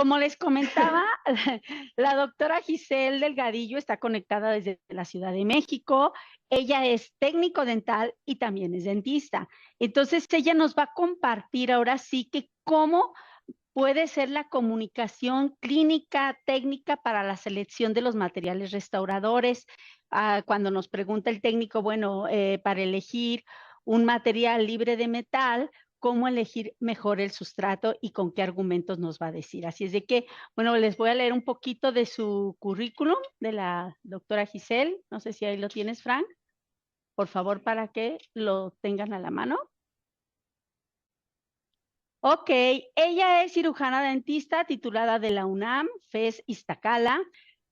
como les comentaba, la doctora Giselle Delgadillo está conectada desde la Ciudad de México. Ella es técnico dental y también es dentista. Entonces, ella nos va a compartir ahora sí que cómo puede ser la comunicación clínica, técnica para la selección de los materiales restauradores. Cuando nos pregunta el técnico, bueno, para elegir un material libre de metal, cómo elegir mejor el sustrato y con qué argumentos nos va a decir. Así es de que, bueno, les voy a leer un poquito de su currículum de la doctora Giselle. No sé si ahí lo tienes, Frank. Por favor, para que lo tengan a la mano. Ok, ella es cirujana dentista titulada de la UNAM, FES Iztacala.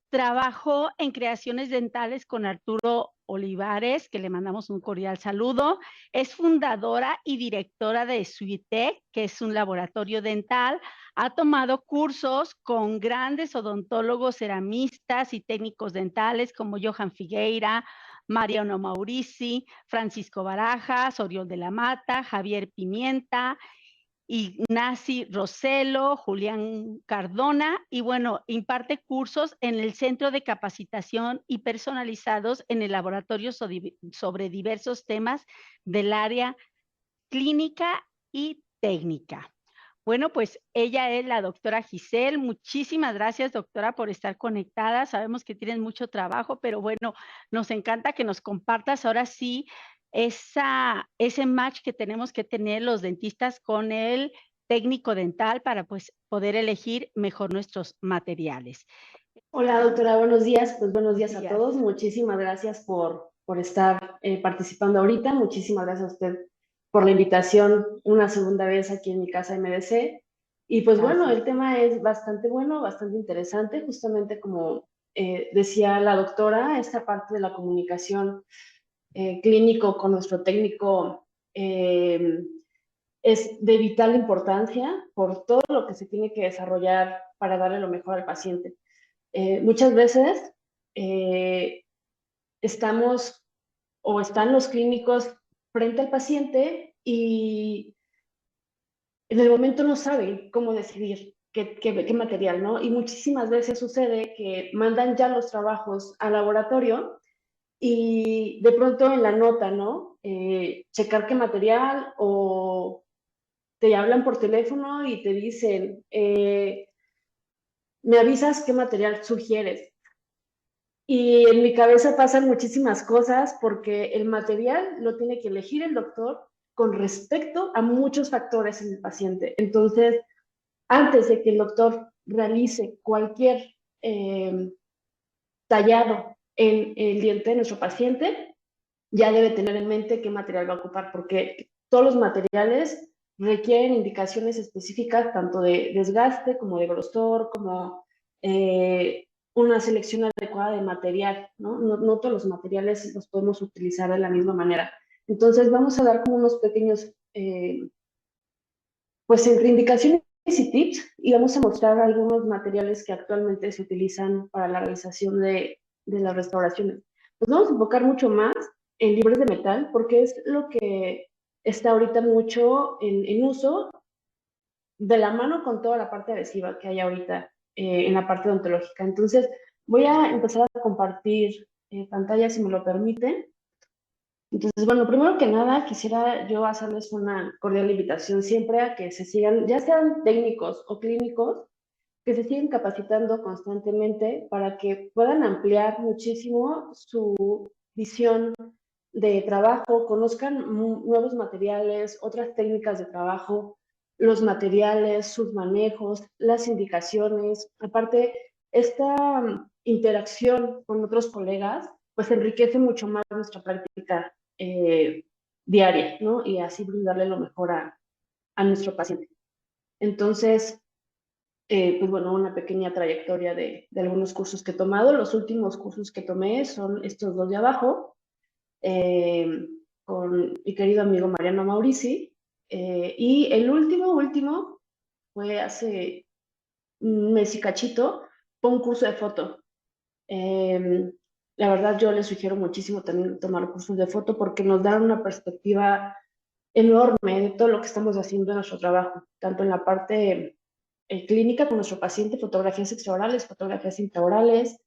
Trabajó en creaciones dentales con Arturo Olivares, que le mandamos un cordial saludo. Es fundadora y directora de Suitec, que es un laboratorio dental. Ha tomado cursos con grandes odontólogos, ceramistas y técnicos dentales como Johan Figueira, Mariano Maurici, Francisco Barajas, Oriol de la Mata, Javier Pimienta, Ignacy Roselo, Julián Cardona, y bueno, imparte cursos en el Centro de Capacitación y Personalizados en el laboratorio sobre diversos temas del área clínica y técnica. Bueno, pues ella es la doctora Giselle. Muchísimas gracias, doctora, por estar conectada. Sabemos que tienes mucho trabajo, pero bueno, nos encanta que nos compartas ahora sí ese match que tenemos que tener los dentistas con el técnico dental para pues poder elegir mejor nuestros materiales. Hola, doctora, buenos días. Pues buenos Buenos días a días. todos. Muchísimas gracias por estar participando ahorita. Muchísimas gracias a usted por la invitación una segunda vez aquí en mi casa MDC. Y pues bueno, Gracias. el tema es bastante bueno, bastante interesante. Justamente como decía la doctora, esta parte de la comunicación clínico con nuestro técnico es de vital importancia por todo lo que se tiene que desarrollar para darle lo mejor al paciente. Muchas veces estamos o están los clínicos frente al paciente y en el momento no saben cómo decidir qué material, ¿no? Y muchísimas veces sucede que mandan ya los trabajos al laboratorio y de pronto en la nota, ¿no? Checar qué material o te hablan por teléfono y te dicen, me avisas qué material sugieres. Y en mi cabeza pasan muchísimas cosas porque el material lo tiene que elegir el doctor con respecto a muchos factores en el paciente. Entonces, antes de que el doctor realice cualquier tallado en el diente de nuestro paciente, ya debe tener en mente qué material va a ocupar, porque todos los materiales requieren indicaciones específicas, tanto de desgaste como de grosor, como una selección adecuada de material, ¿no? No todos los materiales los podemos utilizar de la misma manera. Entonces vamos a dar como unos pequeños, pues entre indicaciones y tips, y vamos a mostrar algunos materiales que actualmente se utilizan para la realización de las restauraciones. Nos vamos a enfocar mucho más en libres de metal, porque es lo que está ahorita mucho en uso, de la mano con toda la parte adhesiva que hay ahorita en la parte odontológica. Entonces, voy a empezar a compartir pantalla, si me lo permiten. Entonces, bueno, primero que nada, quisiera yo hacerles una cordial invitación siempre a que se sigan, ya sean técnicos o clínicos, que se sigan capacitando constantemente para que puedan ampliar muchísimo su visión de trabajo, conozcan nuevos materiales, otras técnicas de trabajo, los materiales, sus manejos, las indicaciones. Aparte, esta interacción con otros colegas, pues enriquece mucho más nuestra práctica diaria, ¿no? Y así brindarle lo mejor a nuestro paciente. Entonces, pues bueno, una pequeña trayectoria de algunos cursos que he tomado. Los últimos cursos que tomé son estos dos de abajo, con mi querido amigo Mariano Maurici, y el último fue hace un mes y cachito, fue un curso de foto. La verdad yo les sugiero muchísimo también tomar cursos de foto porque nos dan una perspectiva enorme de todo lo que estamos haciendo en nuestro trabajo, tanto en la parte clínica con nuestro paciente, fotografías extraorales, fotografías intraorales,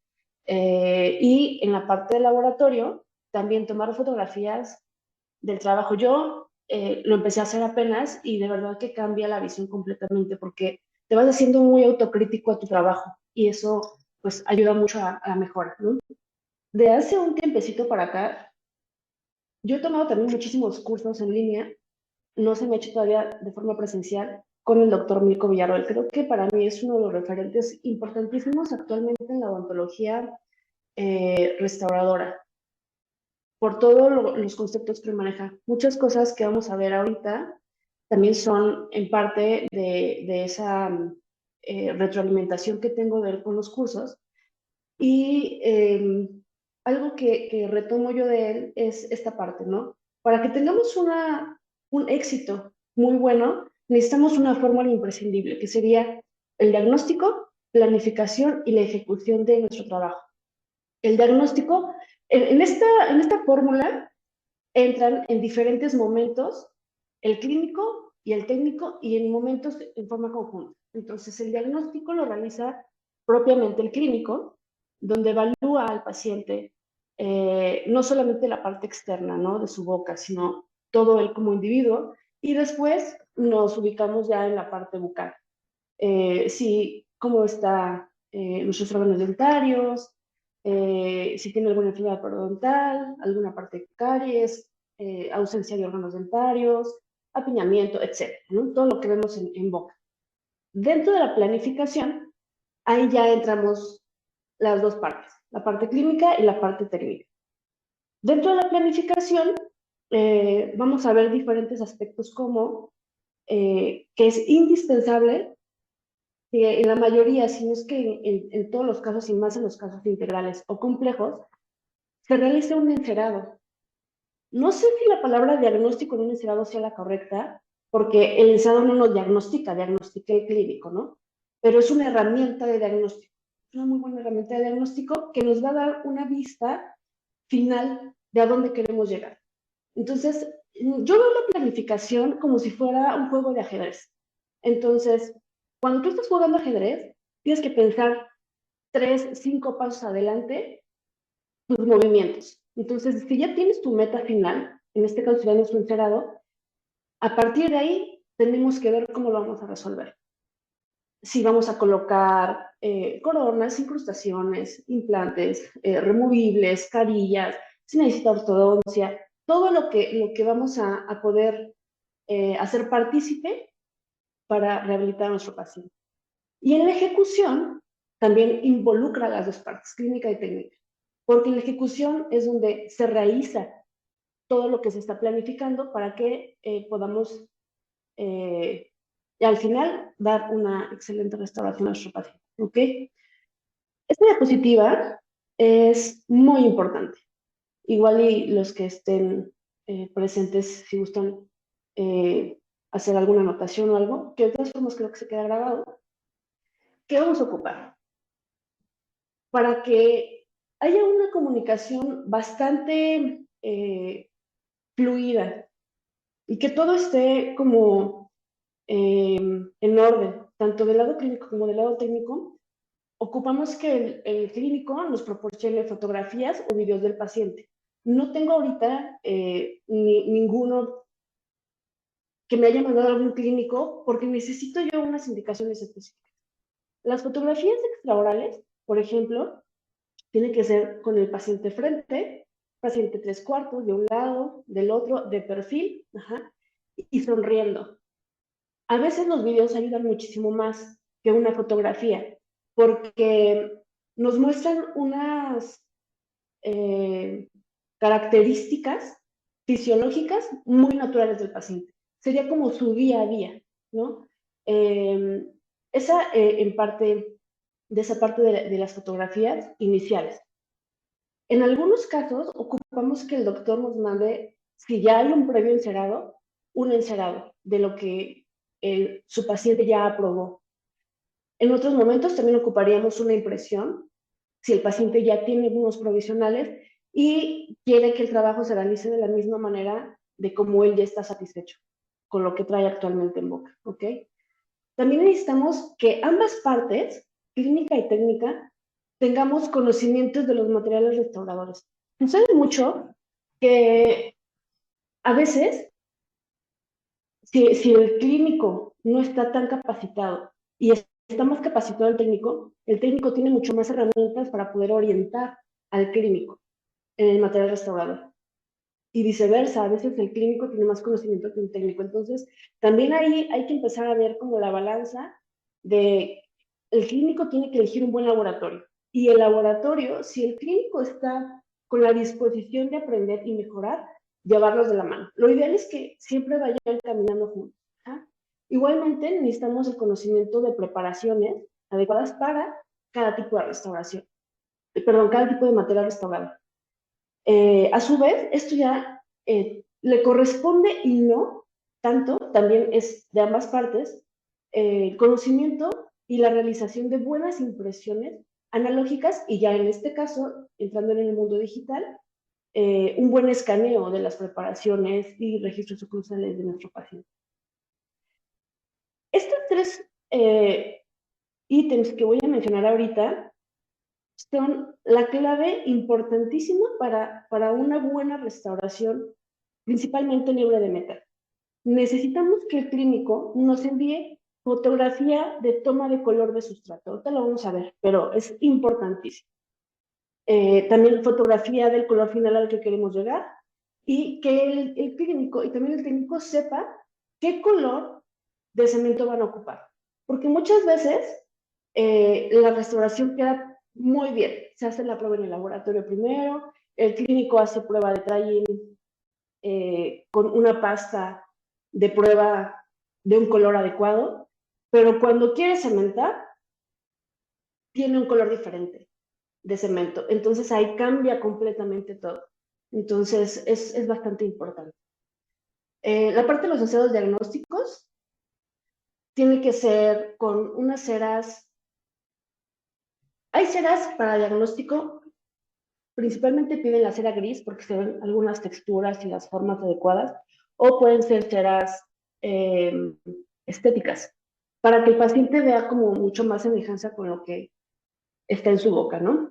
y en la parte del laboratorio también tomar fotografías del trabajo. Yo lo empecé a hacer apenas y de verdad que cambia la visión completamente porque te vas haciendo muy autocrítico a tu trabajo y eso pues ayuda mucho a la mejora, ¿no? De hace un tiempecito para acá, yo he tomado también muchísimos cursos en línea, no se me ha hecho todavía de forma presencial, con el doctor Mirko Villarroel. Creo que para mí es uno de los referentes importantísimos actualmente en la odontología restauradora, por todos los conceptos que maneja. Muchas cosas que vamos a ver ahorita también son en parte de esa retroalimentación que tengo de él con los cursos. Y algo que retomo yo de él es esta parte, ¿no? Para que tengamos un éxito muy bueno, necesitamos una fórmula imprescindible, que sería el diagnóstico, planificación y la ejecución de nuestro trabajo. El diagnóstico, en esta fórmula entran en diferentes momentos el clínico y el técnico y en momentos en forma conjunta. Entonces, el diagnóstico lo realiza propiamente el clínico, donde evalúa al paciente no solamente la parte externa, ¿no? De su boca, sino todo él como individuo. Y después nos ubicamos ya en la parte bucal. Sí, cómo está nuestros órganos dentarios, si tiene alguna enfermedad periodontal, alguna parte de caries, ausencia de órganos dentarios, apiñamiento, etcétera, ¿no? Todo lo que vemos en boca. Dentro de la planificación, ahí ya entramos las dos partes, la parte clínica y la parte técnica. Dentro de la planificación, vamos a ver diferentes aspectos como que es indispensable que en la mayoría, si no es que en todos los casos y más en los casos integrales o complejos, se realice un encerado. No sé si la palabra diagnóstico en un encerado sea la correcta, porque el encerado no nos diagnostica, diagnostica el clínico, ¿no? Pero es una herramienta de diagnóstico, es una muy buena herramienta de diagnóstico que nos va a dar una vista final de a dónde queremos llegar. Entonces, yo veo la planificación como si fuera un juego de ajedrez. Entonces, cuando tú estás jugando ajedrez, tienes que pensar 3, 5 pasos adelante tus movimientos. Entonces, si ya tienes tu meta final, en este caso sería nuestro encerado, a partir de ahí tenemos que ver cómo lo vamos a resolver. Si vamos a colocar coronas, incrustaciones, implantes, removibles, carillas, si necesita ortodoncia, todo lo que vamos a poder hacer partícipe para rehabilitar a nuestro paciente. Y en la ejecución también involucra las dos partes, clínica y técnica, porque en la ejecución es donde se realiza todo lo que se está planificando para que podamos al final dar una excelente restauración a nuestro paciente. ¿Ok? Esta diapositiva es muy importante. Igual y los que estén presentes, si gustan hacer alguna anotación o algo, que de todas formas creo que se queda grabado. ¿Qué vamos a ocupar? Para que haya una comunicación bastante fluida y que todo esté como en orden, tanto del lado clínico como del lado técnico, ocupamos que el clínico nos proporcione fotografías o videos del paciente. No tengo ahorita ninguno que me haya mandado algún clínico porque necesito yo unas indicaciones específicas. Las fotografías extraorales, por ejemplo, tienen que ser con el paciente frente, paciente 3/4, de un lado, del otro, de perfil, y sonriendo. A veces los videos ayudan muchísimo más que una fotografía, porque nos muestran unas características fisiológicas muy naturales del paciente. Sería como su día a día, ¿no? En parte, de esa parte de las fotografías iniciales. En algunos casos, ocupamos que el doctor nos mande, si ya hay un previo encerado, un encerado de lo que su paciente ya aprobó. En otros momentos también ocuparíamos una impresión, si el paciente ya tiene unos provisionales y quiere que el trabajo se realice de la misma manera de como él ya está satisfecho con lo que trae actualmente en boca, ¿ok? también necesitamos que ambas partes, clínica y técnica, tengamos conocimientos de los materiales restauradores. Sucede mucho que a veces, si el clínico no está tan capacitado y está más capacitado el técnico tiene mucho más herramientas para poder orientar al clínico en el material restaurador. Y viceversa, a veces el clínico tiene más conocimiento que el técnico. Entonces, también ahí hay que empezar a ver como la balanza de el clínico tiene que elegir un buen laboratorio. Y el laboratorio, si el clínico está con la disposición de aprender y mejorar, llevarlos de la mano. Lo ideal es que siempre vayan caminando juntos. ¿Ah? Igualmente, necesitamos el conocimiento de preparaciones adecuadas para cada tipo de restauración. Perdón, cada tipo de material restaurado. A su vez, esto ya le corresponde y no tanto, también es de ambas partes, el conocimiento y la realización de buenas impresiones analógicas y ya en este caso, entrando en el mundo digital, un buen escaneo de las preparaciones y registros oclusales de nuestro paciente. Estos tres ítems que voy a mencionar ahorita son la clave importantísima para una buena restauración, principalmente en libre de metal. Necesitamos que el clínico nos envíe fotografía de toma de color de sustrato. Ahorita lo vamos a ver, pero es importantísimo. También fotografía del color final al que queremos llegar y que el clínico y también el técnico sepa qué color de cemento van a ocupar. Porque muchas veces la restauración queda muy bien. Se hace la prueba en el laboratorio primero, el clínico hace prueba de drying con una pasta de prueba de un color adecuado, pero cuando quiere cementar, tiene un color diferente de cemento. Entonces ahí cambia completamente todo. Entonces es bastante importante. La parte de los aseos diagnósticos tiene que ser con unas ceras. Hay ceras para diagnóstico, principalmente piden la cera gris porque se ven algunas texturas y las formas adecuadas, o pueden ser ceras estéticas, para que el paciente vea como mucho más semejanza con lo que está en su boca, ¿no?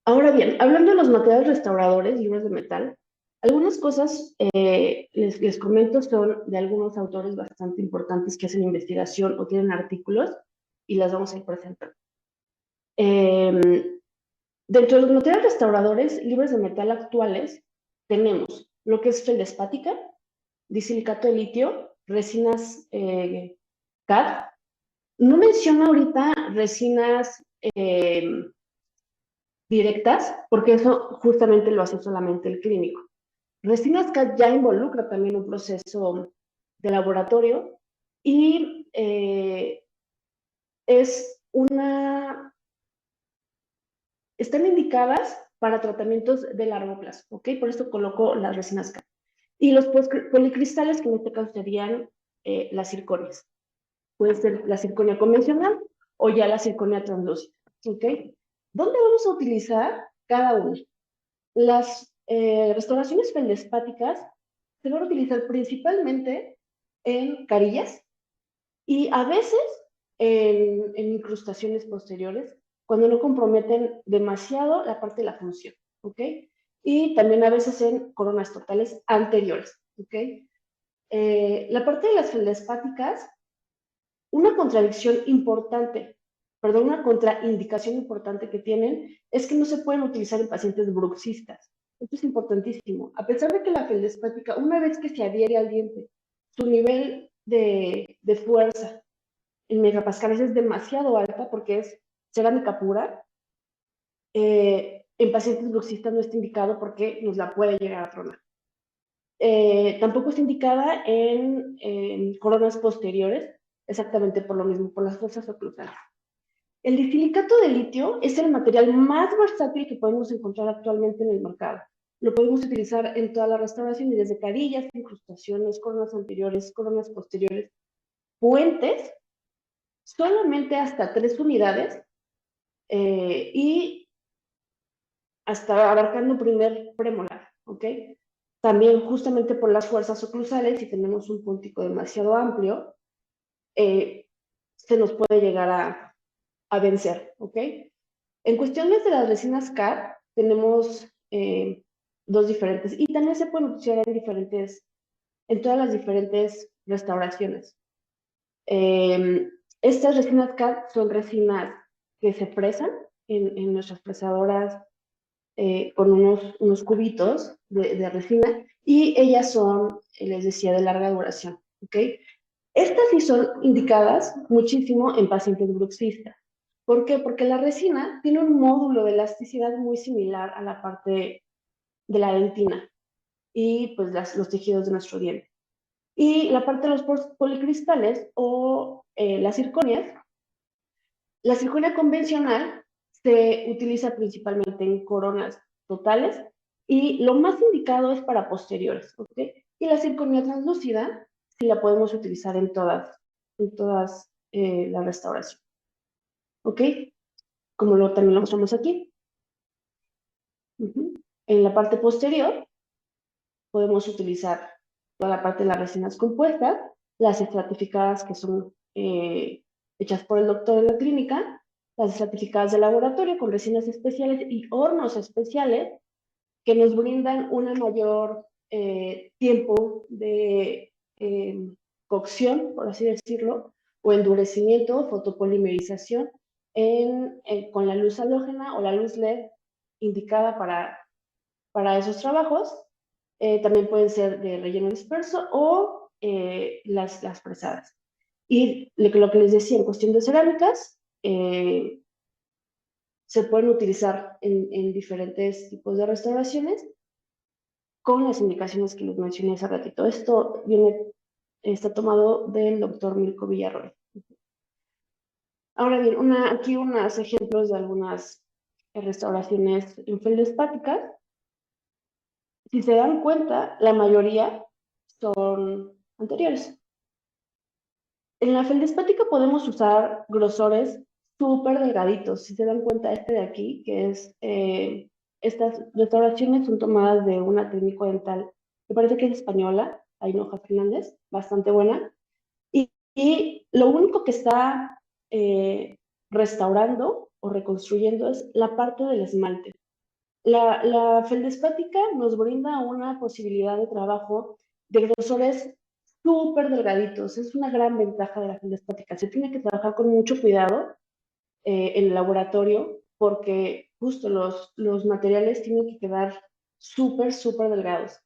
Ahora bien, hablando de los materiales restauradores, libros de metal, algunas cosas les comento son de algunos autores bastante importantes que hacen investigación o tienen artículos y las vamos a ir presentando. Dentro de los materiales restauradores, libres de metal actuales, tenemos lo que es feldespática, disilicato de litio, resinas CAD. No menciono ahorita resinas directas, porque eso justamente lo hace solamente el clínico. Resinas CAD ya involucra también un proceso de laboratorio y están indicadas para tratamientos de largo plazo, ¿ok? Por eso coloco las resinas CAD. Y los policristales, que en este caso serían las zirconias. Puede ser la zirconia convencional o ya la zirconia translúcida, ¿ok? ¿Dónde vamos a utilizar cada una? Las restauraciones feldespáticas se van a utilizar principalmente en carillas y a veces en incrustaciones posteriores, cuando no comprometen demasiado la parte de la función, ¿ok? Y también a veces en coronas totales anteriores, ¿ok? La parte de las feldespáticas, una contradicción importante, perdón, una contraindicación importante que tienen es que no se pueden utilizar en pacientes bruxistas. Esto es importantísimo. A pesar de que la feldespática, una vez que se adhiere al diente, su nivel de fuerza en megapascales es demasiado alta porque es cerámica pura, en pacientes bruxistas no está indicado porque nos la puede llegar a tronar. Tampoco está indicada en coronas posteriores, exactamente por lo mismo, por las fuerzas oclusales. El disilicato de litio es el material más versátil que podemos encontrar actualmente en el mercado. Lo podemos utilizar en toda la restauración, y desde carillas, incrustaciones, coronas anteriores, coronas posteriores, puentes, solamente hasta 3 unidades y hasta abarcando un primer premolar, ¿ok? También justamente por las fuerzas oclusales, si tenemos un puntico demasiado amplio, se nos puede llegar a vencer, ¿ok? En cuestiones de las resinas CAD, tenemos dos diferentes, y también se pueden utilizar en todas las diferentes restauraciones. Estas resinas CAD son resinas que se presan en nuestras presadoras con unos cubitos de resina, y ellas son, les decía, de larga duración, ¿ok? Estas sí son indicadas muchísimo en pacientes bruxistas. ¿Por qué? Porque la resina tiene un módulo de elasticidad muy similar a la parte de la dentina y pues los tejidos de nuestro diente. Y la parte de los policristales o las zirconias, la zirconia convencional se utiliza principalmente en coronas totales y lo más indicado es para posteriores, ¿ok? Y la zirconia translúcida sí la podemos utilizar en todas las restauraciones, ¿ok? Como también lo mostramos aquí. En la parte posterior podemos utilizar toda la parte de las resinas compuestas, las estratificadas que son hechas por el doctor en la clínica, las estratificadas de laboratorio con resinas especiales y hornos especiales que nos brindan un mayor tiempo de cocción, por así decirlo, o endurecimiento, fotopolimerización con la luz halógena o la luz LED indicada para esos trabajos. También pueden ser de relleno disperso o las presadas. Y lo que les decía, en cuestión de cerámicas, se pueden utilizar en diferentes tipos de restauraciones con las indicaciones que les mencioné hace ratito. Esto está tomado del doctor Mirko Villarroel. Ahora bien, aquí unos ejemplos de algunas restauraciones en feldespáticas. Si se dan cuenta, la mayoría son anteriores. En la feldespática podemos usar grosores súper delgaditos. Si se dan cuenta, este de aquí, que es, estas restauraciones son tomadas de una técnico dental, me parece que es española, Ainhoa Fernández, bastante buena. Y lo único que está restaurando o reconstruyendo es la parte del esmalte. La feldespática nos brinda una posibilidad de trabajo de grosores súper delgaditos. Es una gran ventaja de la feldespática. Se tiene que trabajar con mucho cuidado en el laboratorio porque justo los materiales tienen que quedar súper, súper delgados.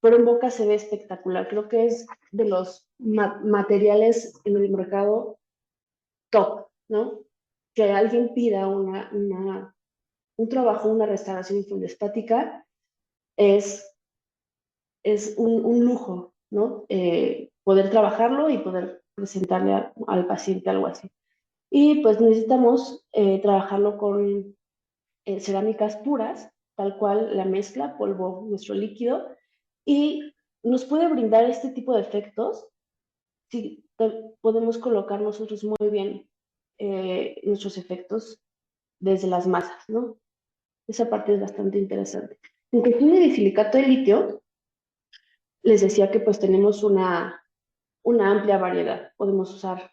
Pero en boca se ve espectacular. Creo que es de los materiales en el mercado top, ¿no? Que alguien pida un trabajo, una restauración feldespática, es un lujo, ¿no? Poder trabajarlo y poder presentarle al paciente algo así. Y pues necesitamos trabajarlo con cerámicas puras, tal cual la mezcla, polvo, nuestro líquido, y nos puede brindar este tipo de efectos si podemos colocar nosotros muy bien nuestros efectos desde las masas, ¿no? Esa parte es bastante interesante. En cuestión de silicato de litio, les decía que pues tenemos una amplia variedad. Podemos usar,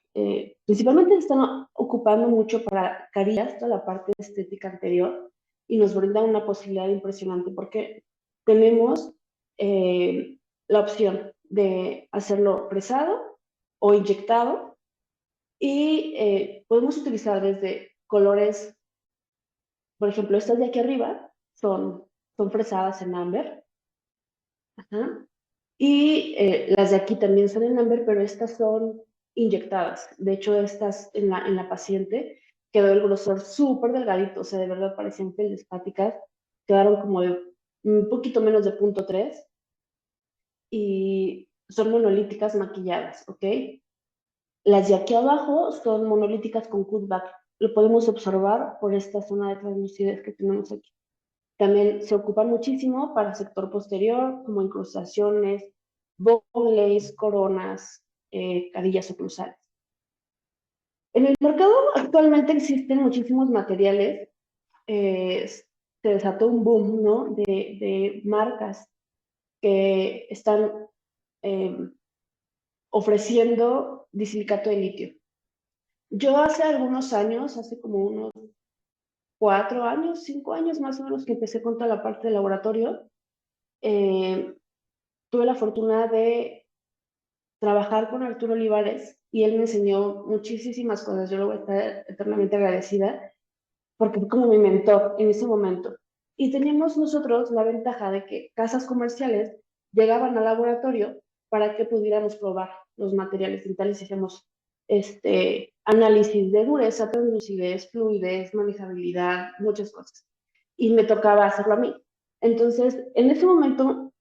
principalmente se están ocupando mucho para carillas, toda la parte estética anterior, y nos brinda una posibilidad impresionante porque tenemos la opción de hacerlo presado o inyectado, y podemos utilizar desde colores, por ejemplo, estas de aquí arriba son fresadas en ámbar. Ajá. Y las de aquí también son en ámbar, pero estas son inyectadas. De hecho, estas en la paciente quedó el grosor súper delgadito, o sea, de verdad parecían feldespáticas. Quedaron como de un poquito menos de 0.3 y son monolíticas maquilladas, ¿ok? Las de aquí abajo son monolíticas con cutback. Lo podemos observar por esta zona de translucidez que tenemos aquí. También se ocupa muchísimo para el sector posterior, como incrustaciones, bowls, coronas, carillas oclusales. En el mercado actualmente existen muchísimos materiales. Se desató un boom, ¿no? de marcas que están ofreciendo disilicato de litio. Yo hace algunos años, hace como unos 4 años, 5 años más o menos que empecé con toda la parte de laboratorio, eh, tuve la fortuna de trabajar con Arturo Olivares y él me enseñó muchísimas cosas. Yo le voy a estar eternamente agradecida porque fue como mi mentor en ese momento. Y teníamos nosotros la ventaja de que casas comerciales llegaban al laboratorio para que pudiéramos probar los materiales dentales y hacíamos análisis de dureza, translucidez, fluidez, manejabilidad, muchas cosas. Y me tocaba hacerlo a mí. Entonces, en ese momento,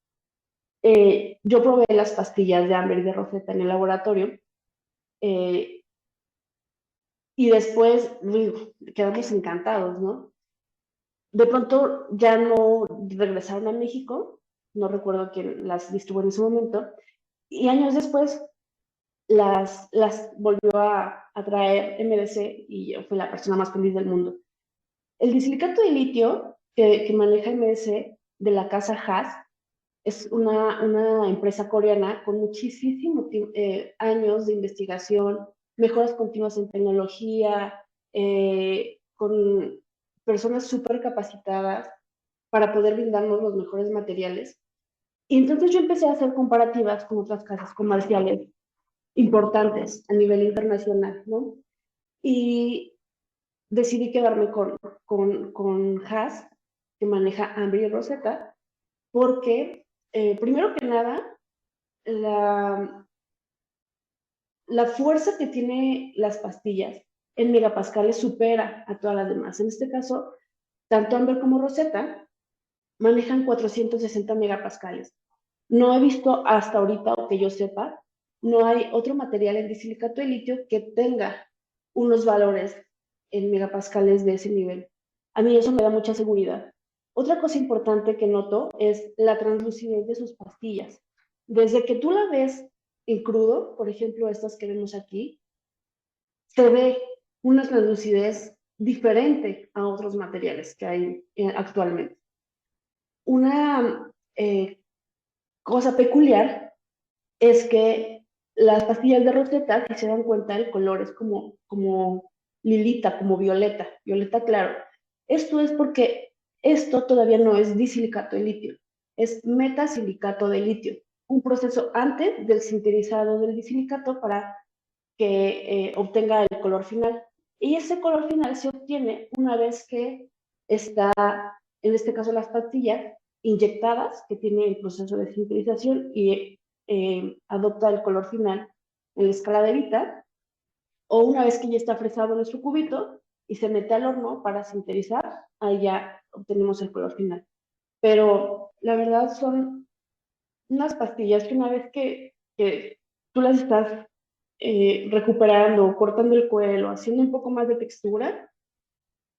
yo probé las pastillas de Amber y de Rosetta en el laboratorio eh, y después quedamos encantados, ¿no? De pronto ya no regresaron a México, no recuerdo quién las distribuyó en ese momento, y años después las volvió a traer MDC y yo fui la persona más feliz del mundo. El disilicato de litio que maneja MDC de la casa Haas es una empresa coreana con muchísimos años de investigación, mejoras continuas en tecnología, con personas súper capacitadas para poder brindarnos los mejores materiales. Y entonces yo empecé a hacer comparativas con otras casas comerciales importantes a nivel internacional, ¿no? Y decidí quedarme con Haas, que maneja Ambry y Rosetta, porque, primero que nada, la, la fuerza que tiene las pastillas en megapascales supera a todas las demás. En este caso, tanto Amber como Rosetta manejan 460 megapascales. No he visto hasta ahorita, o que yo sepa, no hay otro material en disilicato de litio que tenga unos valores en megapascales de ese nivel. A mí eso me da mucha seguridad. Otra cosa importante que noto es la translucidez de sus pastillas. Desde que tú la ves en crudo, por ejemplo, estas que vemos aquí, se ve una translucidez diferente a otros materiales que hay actualmente. Una cosa peculiar es que las pastillas de Rosetta, si se dan cuenta, el color es como lilita, como violeta, violeta claro. Esto es porque esto todavía no es disilicato de litio, es metasilicato de litio, un proceso antes del sinterizado del disilicato para que obtenga el color final. Y ese color final se obtiene una vez que está, en este caso las pastillas, inyectadas, que tiene el proceso de sintetización y adopta el color final en la escala de Vita, o una vez que ya está fresado en nuestro cubito y se mete al horno para sintetizar, ahí ya obtenemos el color final. Pero la verdad son unas pastillas que una vez que tú las estás recuperando, cortando el cuero, haciendo un poco más de textura,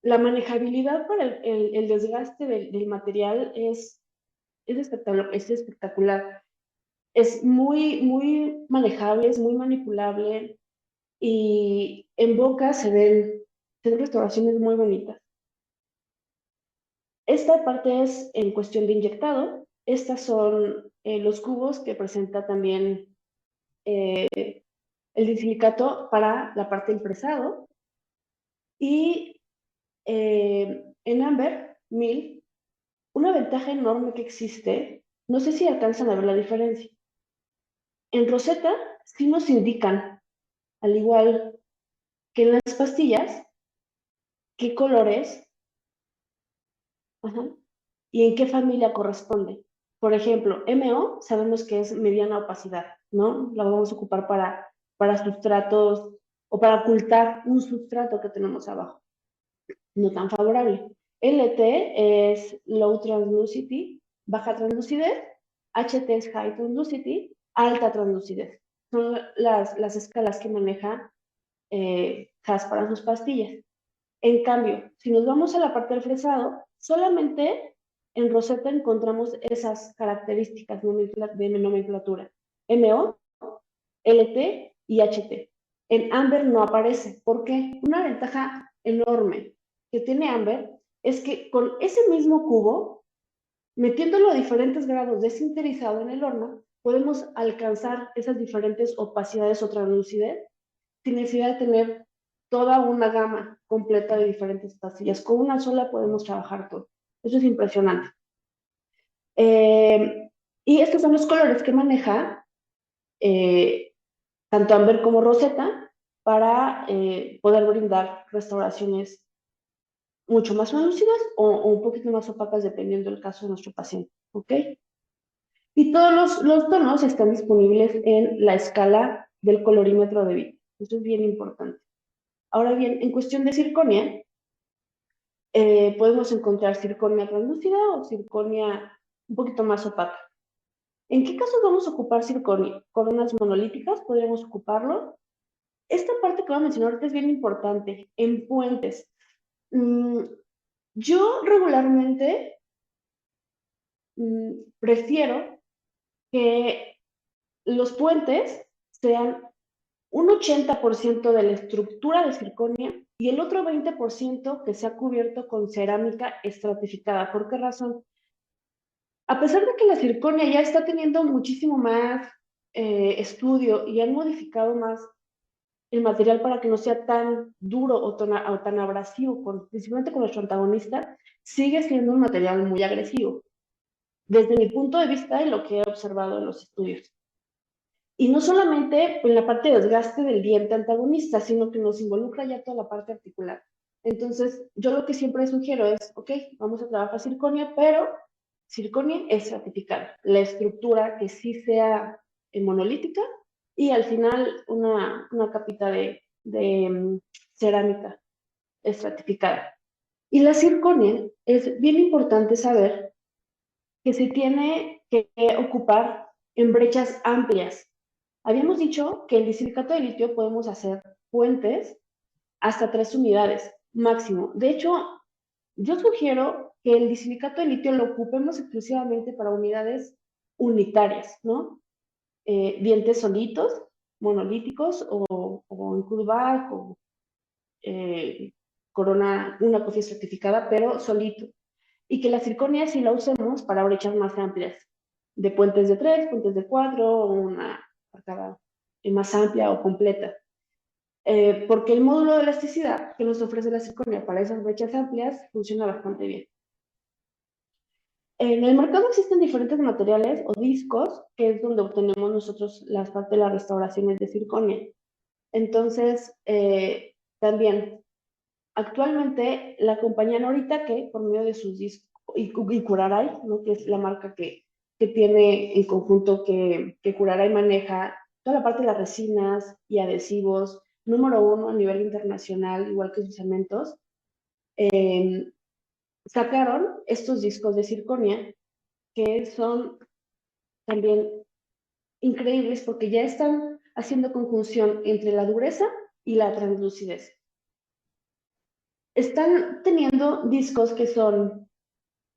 la manejabilidad para el desgaste del material es espectacular, es espectacular. Es muy manejable, es muy manipulable y en boca se ven restauraciones muy bonitas. Esta parte es en cuestión de inyectado. Estas son los cubos que presenta también el disilicato para la parte del fresado. Y en Amber 1000, una ventaja enorme que existe, no sé si alcanzan a ver la diferencia. En Rosetta sí nos indican, al igual que en las pastillas, qué colores y en qué familia corresponde. Por ejemplo, MO sabemos que es mediana opacidad, ¿no? La vamos a ocupar para sustratos o para ocultar un sustrato que tenemos abajo, no tan favorable. LT es Low Translucity, baja translucidez, HT es High Translucity, alta translucidez. Son las escalas que maneja Haas para sus pastillas. En cambio, si nos vamos a la parte del fresado, solamente en Rosetta encontramos esas características de nomenclatura. MO, LT y HT. En Amber no aparece. ¿Por qué? Una ventaja enorme que tiene Amber es que con ese mismo cubo, metiéndolo a diferentes grados de sinterizado en el horno, podemos alcanzar esas diferentes opacidades o translucidez sin necesidad de tener toda una gama completa de diferentes pastillas. Con una sola podemos trabajar todo. Eso es impresionante. Y estos son los colores que maneja tanto Amber como Rosetta para poder brindar restauraciones mucho más lúcidas o un poquito más opacas dependiendo del caso de nuestro paciente, ¿ok? Y todos los tonos están disponibles en la escala del colorímetro de Vico. Esto es bien importante. Ahora bien, en cuestión de circonia, podemos encontrar circonia translúcida o circonia un poquito más opaca. ¿En qué casos vamos a ocupar circonia? Coronas monolíticas, podríamos ocuparlo. Esta parte que voy a mencionar ahorita es bien importante. En puentes. Yo regularmente prefiero que los puentes sean un 80% de la estructura de circonia y el otro 20% que sea cubierto con cerámica estratificada. ¿Por qué razón? A pesar de que la circonia ya está teniendo muchísimo más estudio y han modificado más el material para que no sea tan duro o tan abrasivo, principalmente con nuestro antagonista, sigue siendo un material muy agresivo, desde mi punto de vista y lo que he observado en los estudios. Y no solamente en la parte de desgaste del diente antagonista, sino que nos involucra ya toda la parte articular. Entonces, yo lo que siempre sugiero es, ok, vamos a trabajar circonia, pero circonia estratificada. La estructura que sí sea monolítica y al final una capita de cerámica estratificada. Y la circonia es bien importante saber que se tiene que ocupar en brechas amplias. Habíamos dicho que el disilicato de litio podemos hacer puentes hasta 3 unidades máximo. De hecho, yo sugiero que el disilicato de litio lo ocupemos exclusivamente para unidades unitarias, ¿no? Dientes solitos, monolíticos o en curvac o corona, una cofia estratificada, pero solito. Y que la circonia sí la usemos para brechas más amplias, de puentes de 3, puentes de 4, una arcada más amplia o completa. Porque el módulo de elasticidad que nos ofrece la circonia para esas brechas amplias funciona bastante bien. En el mercado existen diferentes materiales o discos, que es donde obtenemos nosotros las partes de las restauraciones de circonia. Entonces, también, actualmente la compañía Noritake, por medio de sus discos, y Kuraray, ¿no? Que es la marca que tiene en conjunto que Kuraray maneja toda la parte de las resinas y adhesivos, número 1 a nivel internacional, igual que sus cementos, sacaron estos discos de circonia que son también increíbles porque ya están haciendo conjunción entre la dureza y la translucidez. Están teniendo discos que son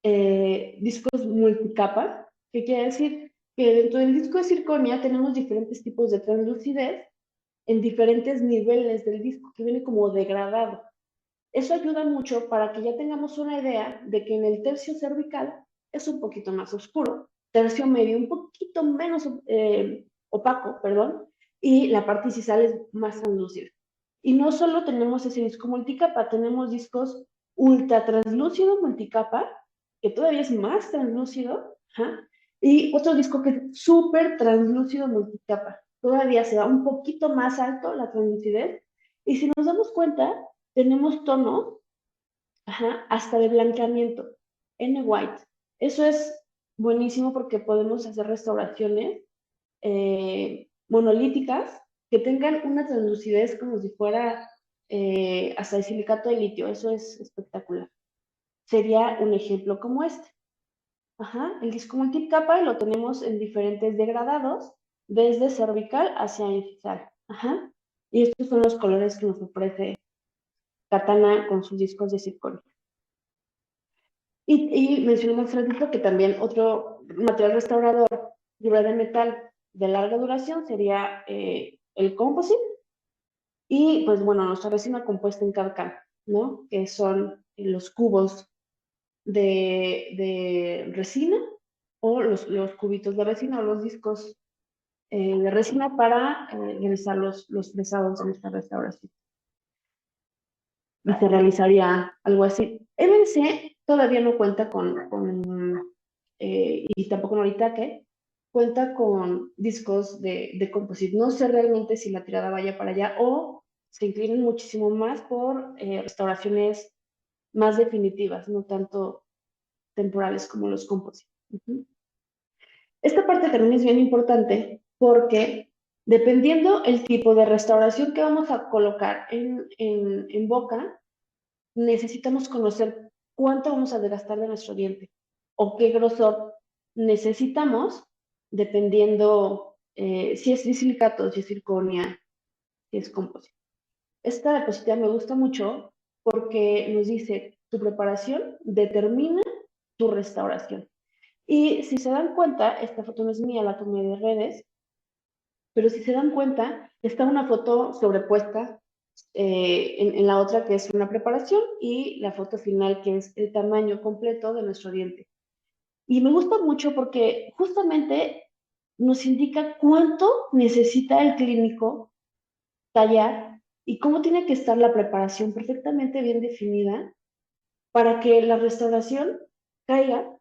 discos multicapa, que quiere decir que dentro del disco de circonia tenemos diferentes tipos de translucidez en diferentes niveles del disco, que viene como degradado. Eso ayuda mucho para que ya tengamos una idea de que en el tercio cervical es un poquito más oscuro, tercio medio un poquito menos opaco, perdón, y la parte incisal es más translúcida. Y no solo tenemos ese disco multicapa, tenemos discos ultra translúcido multicapa, que todavía es más translúcido, ¿ja? Y otro disco que es súper translúcido multicapa. Todavía se da un poquito más alto la translucidez. Y si nos damos cuenta, tenemos tonos hasta de blanqueamiento, N-White. Eso es buenísimo porque podemos hacer restauraciones monolíticas que tengan una translucidez como si fuera hasta el silicato de litio. Eso es espectacular. Sería un ejemplo como este. El disco multicapa lo tenemos en diferentes degradados, desde cervical hacia incisal. Y estos son los colores que nos ofrece Katana con sus discos de circonio. Y mencionamos hace ratito que también otro material restaurador libre de metal de larga duración sería el composite y pues bueno, nuestra resina compuesta en CAD-CAM, ¿no? Que son los cubos de resina o los cubitos de resina o los discos de resina para realizar los fresados en esta restauración. y se realizaría algo así. MNC todavía no cuenta y tampoco Noritaque, cuenta con discos de composite. No sé realmente si la tirada vaya para allá o se inclinan muchísimo más por restauraciones más definitivas, no tanto temporales como los composites. Esta parte también es bien importante porque dependiendo el tipo de restauración que vamos a colocar en boca, necesitamos conocer cuánto vamos a desgastar de nuestro diente o qué grosor necesitamos dependiendo si es silicato, si es circonia, si es composite. Esta diapositiva me gusta mucho porque nos dice tu preparación determina tu restauración. Y si se dan cuenta, esta foto no es mía, la tomé de redes, pero si se dan cuenta, está una foto sobrepuesta en la otra que es una preparación y la foto final que es el tamaño completo de nuestro diente. Y me gusta mucho porque justamente nos indica cuánto necesita el clínico tallar y cómo tiene que estar la preparación perfectamente bien definida para que la restauración caiga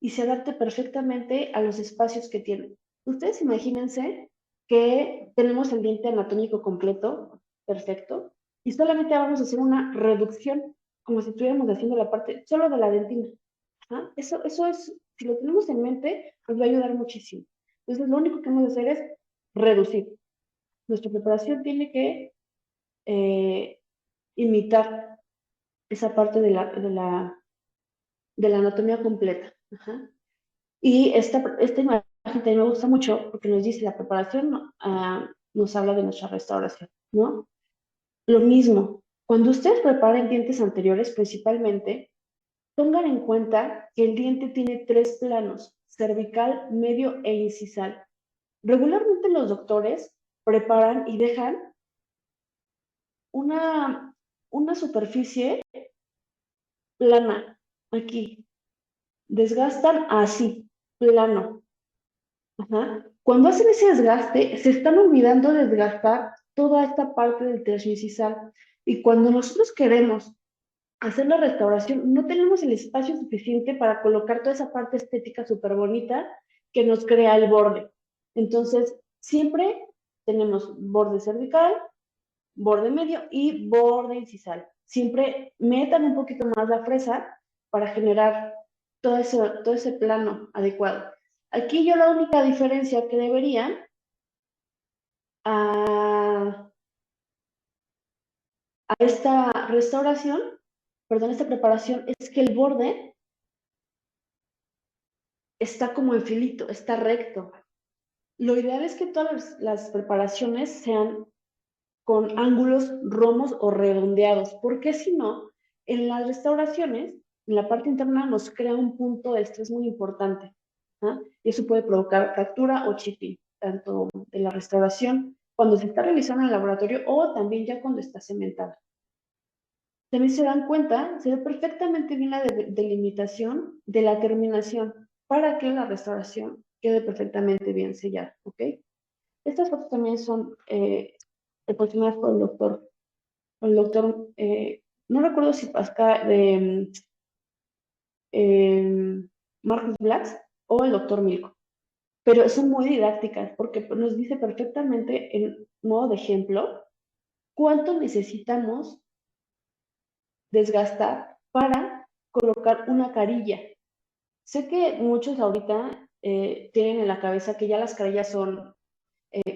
y se adapte perfectamente a los espacios que tiene. Ustedes imagínense que tenemos el diente anatómico completo, perfecto, y solamente vamos a hacer una reducción, como si estuviéramos haciendo la parte solo de la dentina. ¿Ah? Eso es, si lo tenemos en mente, nos va a ayudar muchísimo. Entonces, lo único que vamos a hacer es reducir. Nuestra preparación tiene que imitar esa parte de la anatomía completa. Ajá. Y esta imagen también me gusta mucho porque nos dice la preparación, nos habla de nuestra restauración, ¿no? Lo mismo, cuando ustedes preparen dientes anteriores, principalmente, pongan en cuenta que el diente tiene 3 planos, cervical, medio e incisal. Regularmente los doctores preparan y dejan una superficie plana aquí, desgastan así, plano. Ajá. Cuando hacen ese desgaste, se están olvidando de desgastar toda esta parte del transmisal. Y cuando nosotros queremos hacer la restauración, no tenemos el espacio suficiente para colocar toda esa parte estética súper bonita que nos crea el borde. Entonces, siempre tenemos borde cervical, borde medio y borde incisal. Siempre metan un poquito más la fresa para generar todo ese plano adecuado. Aquí yo la única diferencia que debería a esta restauración, perdón, esta preparación, es que el borde está como en filito, está recto. Lo ideal es que todas las preparaciones sean con ángulos romos o redondeados, porque si no, en las restauraciones, en la parte interna nos crea un punto de estrés muy importante. ¿Ah? Y eso puede provocar fractura o chipping, tanto de la restauración cuando se está realizando en el laboratorio o también ya cuando está cementada. También se dan cuenta, se ve perfectamente bien la delimitación de la terminación para que la restauración quede perfectamente bien sellada, ¿ok? Estas fotos también son proporcionadas por el doctor, no recuerdo si Pascal, Marcus Blacks o el doctor Milko, pero son muy didácticas porque nos dice perfectamente en modo de ejemplo cuánto necesitamos desgastar para colocar una carilla. Sé que muchos ahorita tienen en la cabeza que ya las carillas son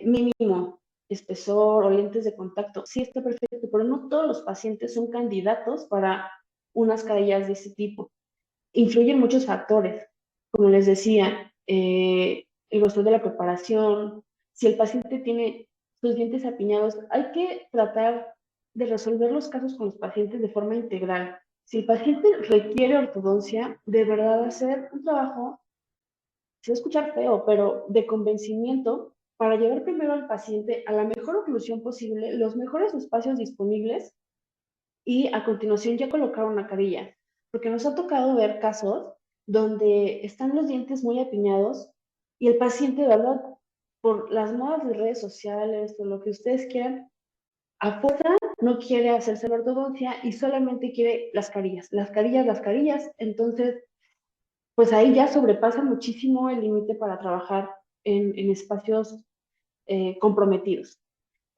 mínimo espesor o lentes de contacto. Sí, está perfecto, pero no todos los pacientes son candidatos para unas carillas de ese tipo. Influyen muchos factores, como les decía, el grosor de la preparación, si el paciente tiene sus dientes apiñados, hay que tratar de resolver los casos con los pacientes de forma integral. Si el paciente requiere ortodoncia, de verdad hacer un trabajo, se va a escuchar feo, pero de convencimiento para llevar primero al paciente a la mejor oclusión posible, los mejores espacios disponibles y a continuación ya colocar una carilla. Porque nos ha tocado ver casos donde están los dientes muy apiñados y el paciente, ¿verdad? Por las modas de redes sociales o lo que ustedes quieran, a fuerza no quiere hacerse la ortodoncia y solamente quiere las carillas, las carillas, las carillas. Entonces, pues ahí ya sobrepasa muchísimo el límite para trabajar en espacios comprometidos.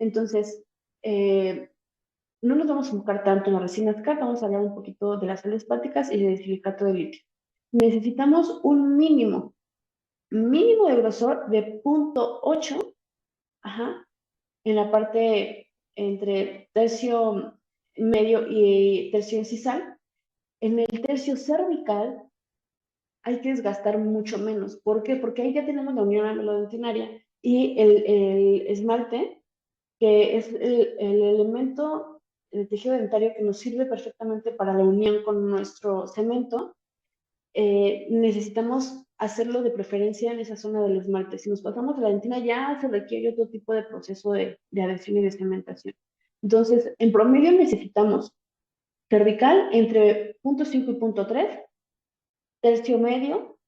Entonces, no nos vamos a enfocar tanto en las resinas CAT, vamos a hablar un poquito de las sales hepáticas y del silicato de litio. Necesitamos un mínimo de grosor de 0.8, en la parte entre tercio medio y tercio incisal. En el tercio cervical hay que desgastar mucho menos. ¿Por qué? Porque ahí ya tenemos la unión amelodentinaria y el esmalte, que es el elemento del tejido dentario que nos sirve perfectamente para la unión con nuestro cemento. Necesitamos hacerlo de preferencia en esa zona del esmalte. Si nos pasamos a la dentina, ya se requiere otro tipo de proceso de adhesión y de cementación. Entonces, en promedio necesitamos cervical entre 0.5 y 0.3, tercio medio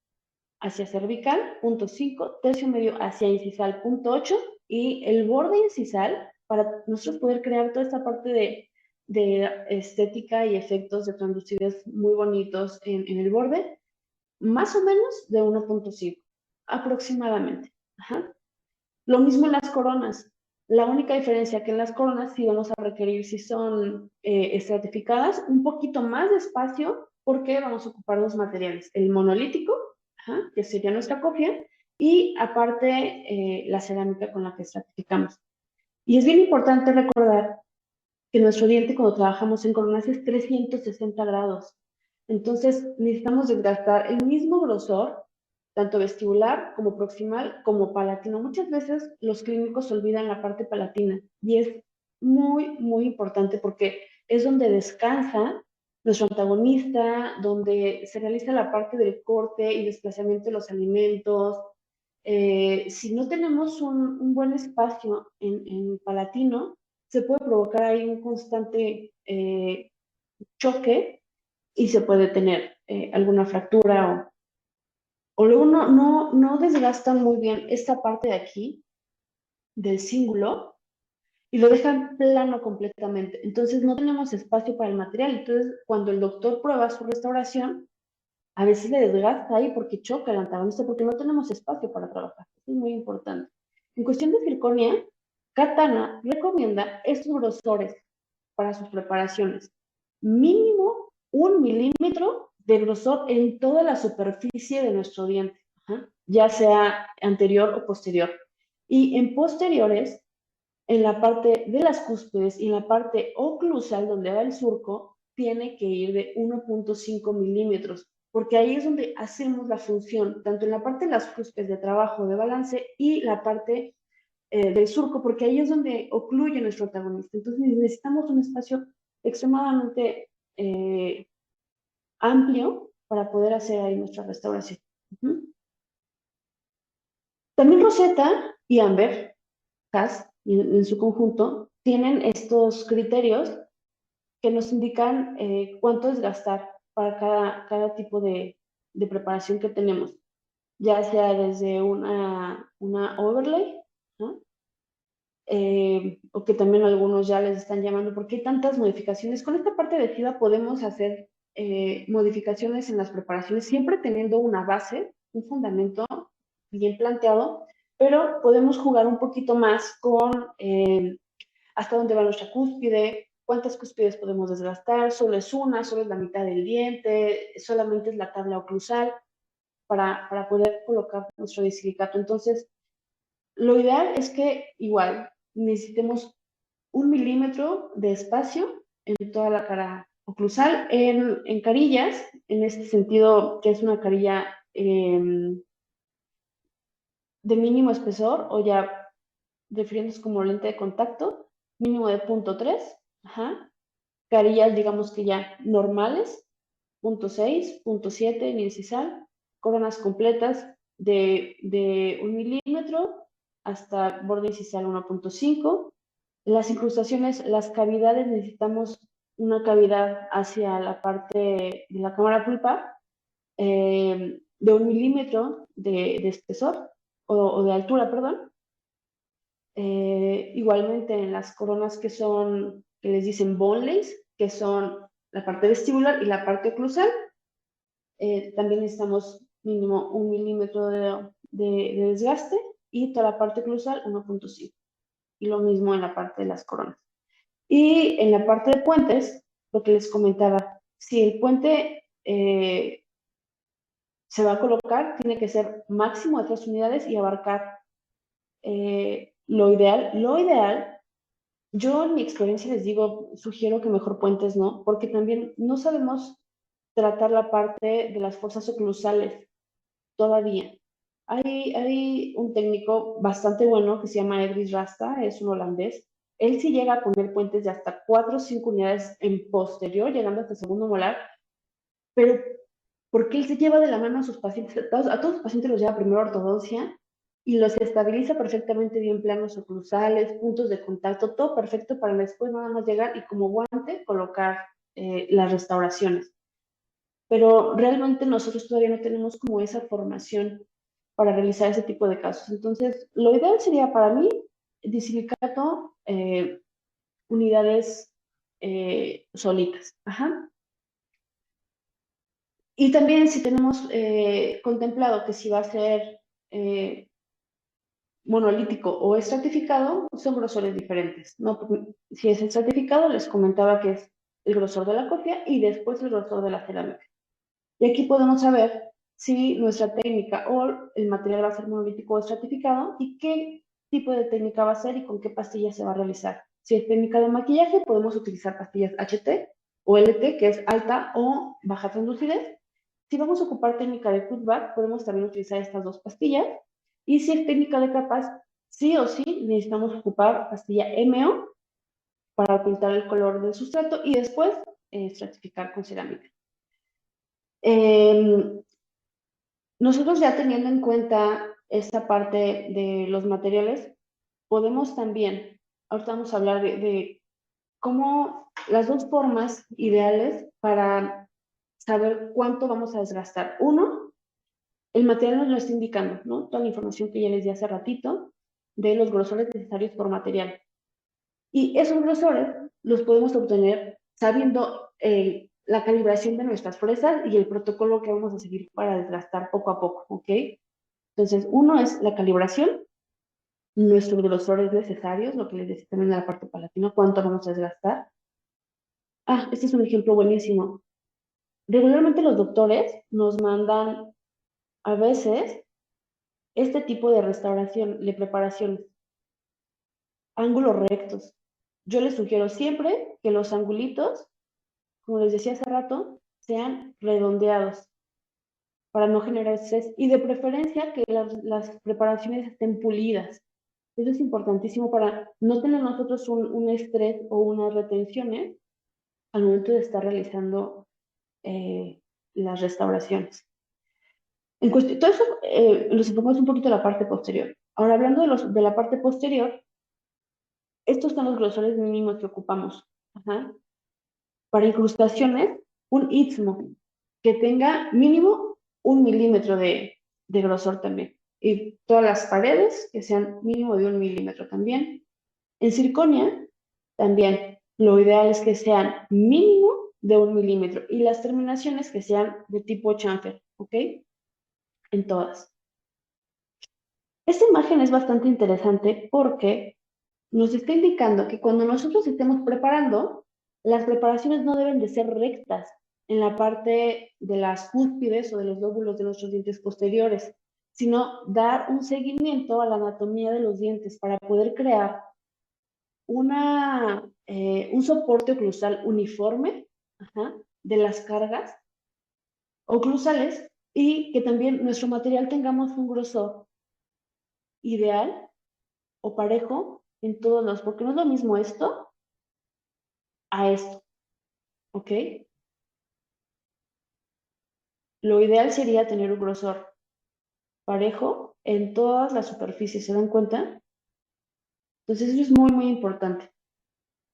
hacia cervical, 0.5, tercio medio hacia incisal, 0.8, y el borde incisal, para nosotros poder crear toda esta parte de estética y efectos de translucidez muy bonitos en el borde, más o menos de 1.5, aproximadamente. Ajá. Lo mismo en las coronas. La única diferencia que en las coronas sí vamos a requerir, si son estratificadas, un poquito más de espacio porque vamos a ocupar dos materiales, el monolítico, que sería nuestra copia, y aparte la cerámica con la que estratificamos. Y es bien importante recordar que nuestro diente cuando trabajamos en coronas es 360 grados. Entonces necesitamos desgastar el mismo grosor, tanto vestibular como proximal como palatino. Muchas veces los clínicos olvidan la parte palatina y es muy, muy importante porque es donde descansa nuestro antagonista, donde se realiza la parte del corte y desplazamiento de los alimentos. Si no tenemos un buen espacio en palatino, se puede provocar ahí un constante choque y se puede tener alguna fractura o luego no desgastan muy bien esta parte de aquí del cíngulo y lo dejan plano completamente. Entonces no tenemos espacio para el material. Entonces cuando el doctor prueba su restauración, a veces le desgasta ahí porque choca el antagonista, porque no tenemos espacio para trabajar. Eso es muy importante. En cuestión de circonia, Katana recomienda estos grosores para sus preparaciones. Mínimo 1 milímetro de grosor en toda la superficie de nuestro diente, ya sea anterior o posterior. Y en posteriores, en la parte de las cúspides y en la parte oclusal donde va el surco, tiene que ir de 1.5 milímetros, porque ahí es donde hacemos la función, tanto en la parte de las cúspides de trabajo de balance y la parte del surco, porque ahí es donde ocluye nuestro antagonista. Entonces necesitamos un espacio extremadamente amplio para poder hacer ahí nuestra restauración. También Rosetta y Amber, CAS, en su conjunto, tienen estos criterios que nos indican cuánto desgastar para cada tipo de preparación que tenemos, ya sea desde una overlay, ¿no? O que también algunos ya les están llamando, porque hay tantas modificaciones. Con esta parte de FIBA podemos hacer modificaciones en las preparaciones, siempre teniendo una base, un fundamento bien planteado, pero podemos jugar un poquito más con hasta dónde va nuestra cúspide, cuántas cúspides podemos desgastar, solo es una, solo es la mitad del diente, solamente es la tabla oclusal, para poder colocar nuestro disilicato. Entonces, lo ideal es que igual necesitemos 1 milímetro de espacio en toda la cara oclusal. En carillas, en este sentido, que es una carilla de mínimo espesor o ya refiriéndose como lente de contacto, mínimo de 0.3, carillas digamos que ya normales, 0.6, 0.7 en incisal, coronas completas de 1 milímetro hasta borde incisal 1.5. Las incrustaciones, las cavidades, necesitamos una cavidad hacia la parte de la cámara pulpar de 1 milímetro de espesor o de altura, perdón. Igualmente en las coronas que son que les dicen boneless, que son la parte vestibular y la parte oclusal. También necesitamos mínimo 1 milímetro de desgaste y toda la parte oclusal 1.5. Y lo mismo en la parte de las coronas. Y en la parte de puentes, lo que les comentaba, si el puente se va a colocar, tiene que ser máximo de 3 unidades y abarcar lo ideal. Lo ideal, yo en mi experiencia les digo, sugiero que mejor puentes no, porque también no sabemos tratar la parte de las fosas oclusales todavía. Hay un técnico bastante bueno que se llama Edwin Rasta, es un holandés. Él sí llega a poner puentes de hasta 4 o 5 unidades en posterior, llegando hasta el segundo molar, pero porque él se lleva de la mano a sus pacientes, a todos los pacientes los lleva primero a ortodoncia y los estabiliza perfectamente bien planos oclusales, puntos de contacto, todo perfecto para después nada más llegar y como guante colocar las restauraciones. Pero realmente nosotros todavía no tenemos como esa formación para realizar ese tipo de casos. Entonces, lo ideal sería para mí disilicato, unidades solitas. Ajá. Y también si tenemos contemplado que si va a ser monolítico o estratificado, son grosores diferentes, ¿no? Si es estratificado, les comentaba que es el grosor de la copia y después el grosor de la cerámica. Y aquí podemos saber si nuestra técnica o el material va a ser monolítico o estratificado y qué tipo de técnica va a ser y con qué pastilla se va a realizar. Si es técnica de maquillaje, podemos utilizar pastillas HT o LT, que es alta o baja translucidez. Si vamos a ocupar técnica de footbath, podemos también utilizar estas dos pastillas. Y si es técnica de capas, sí o sí necesitamos ocupar pastilla MO para ocultar el color del sustrato y después estratificar con cerámica. Nosotros ya teniendo en cuenta esta parte de los materiales, podemos también, ahorita vamos a hablar de cómo las dos formas ideales para saber cuánto vamos a desgastar. Uno, el material nos lo está indicando, ¿no? Toda la información que ya les di hace ratito de los grosores necesarios por material. Y esos grosores los podemos obtener sabiendo la calibración de nuestras fresas y el protocolo que vamos a seguir para desgastar poco a poco, ¿ok? Entonces, uno es la calibración, nuestros grosores necesarios, lo que les decía también en la parte palatina, cuánto vamos a desgastar. Este es un ejemplo buenísimo. Regularmente los doctores nos mandan a veces este tipo de restauración, de preparaciones, ángulos rectos. Yo les sugiero siempre que los angulitos, como les decía hace rato, sean redondeados para no generar estrés y de preferencia que las preparaciones estén pulidas. Eso es importantísimo para no tener nosotros un estrés o unas retenciones al momento de estar realizando las restauraciones. En cuestión, todo eso los enfocamos un poquito en la parte posterior. Ahora, hablando de la parte posterior, estos son los grosores mínimos que ocupamos. Ajá. Para incrustaciones, un istmo que tenga mínimo 1 milímetro de grosor también. Y todas las paredes que sean mínimo de 1 milímetro también. En circonia, también lo ideal es que sean mínimo de 1 milímetro y las terminaciones que sean de tipo chamfer, ¿ok? En todas. Esta imagen es bastante interesante porque nos está indicando que cuando nosotros estemos preparando, las preparaciones no deben de ser rectas en la parte de las cúspides o de los lóbulos de nuestros dientes posteriores, sino dar un seguimiento a la anatomía de los dientes para poder crear un soporte oclusal uniforme, ajá, de las cargas oclusales y que también nuestro material tengamos un grosor ideal o parejo en todos los, porque no es lo mismo esto a esto, ¿ok? Lo ideal sería tener un grosor parejo en todas las superficies, ¿se dan cuenta? Entonces eso es muy, muy importante.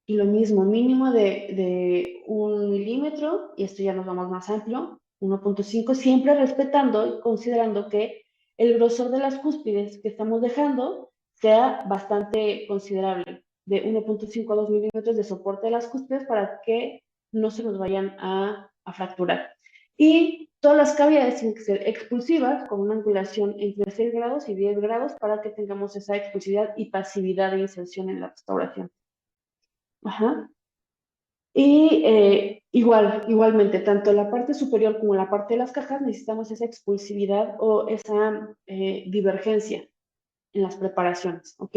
Y lo mismo, mínimo de 1 milímetro, y esto ya nos vamos más amplio, 1.5, siempre respetando y considerando que el grosor de las cúspides que estamos dejando sea bastante considerable. de 1.5 a 2 milímetros de soporte de las cúspides para que no se nos vayan a fracturar. Y todas las cavidades tienen que ser expulsivas, con una angulación entre 6 grados y 10 grados para que tengamos esa expulsividad y pasividad de inserción en la restauración. Ajá. Y igualmente, tanto la parte superior como la parte de las cajas necesitamos esa expulsividad o esa divergencia en las preparaciones, ¿ok?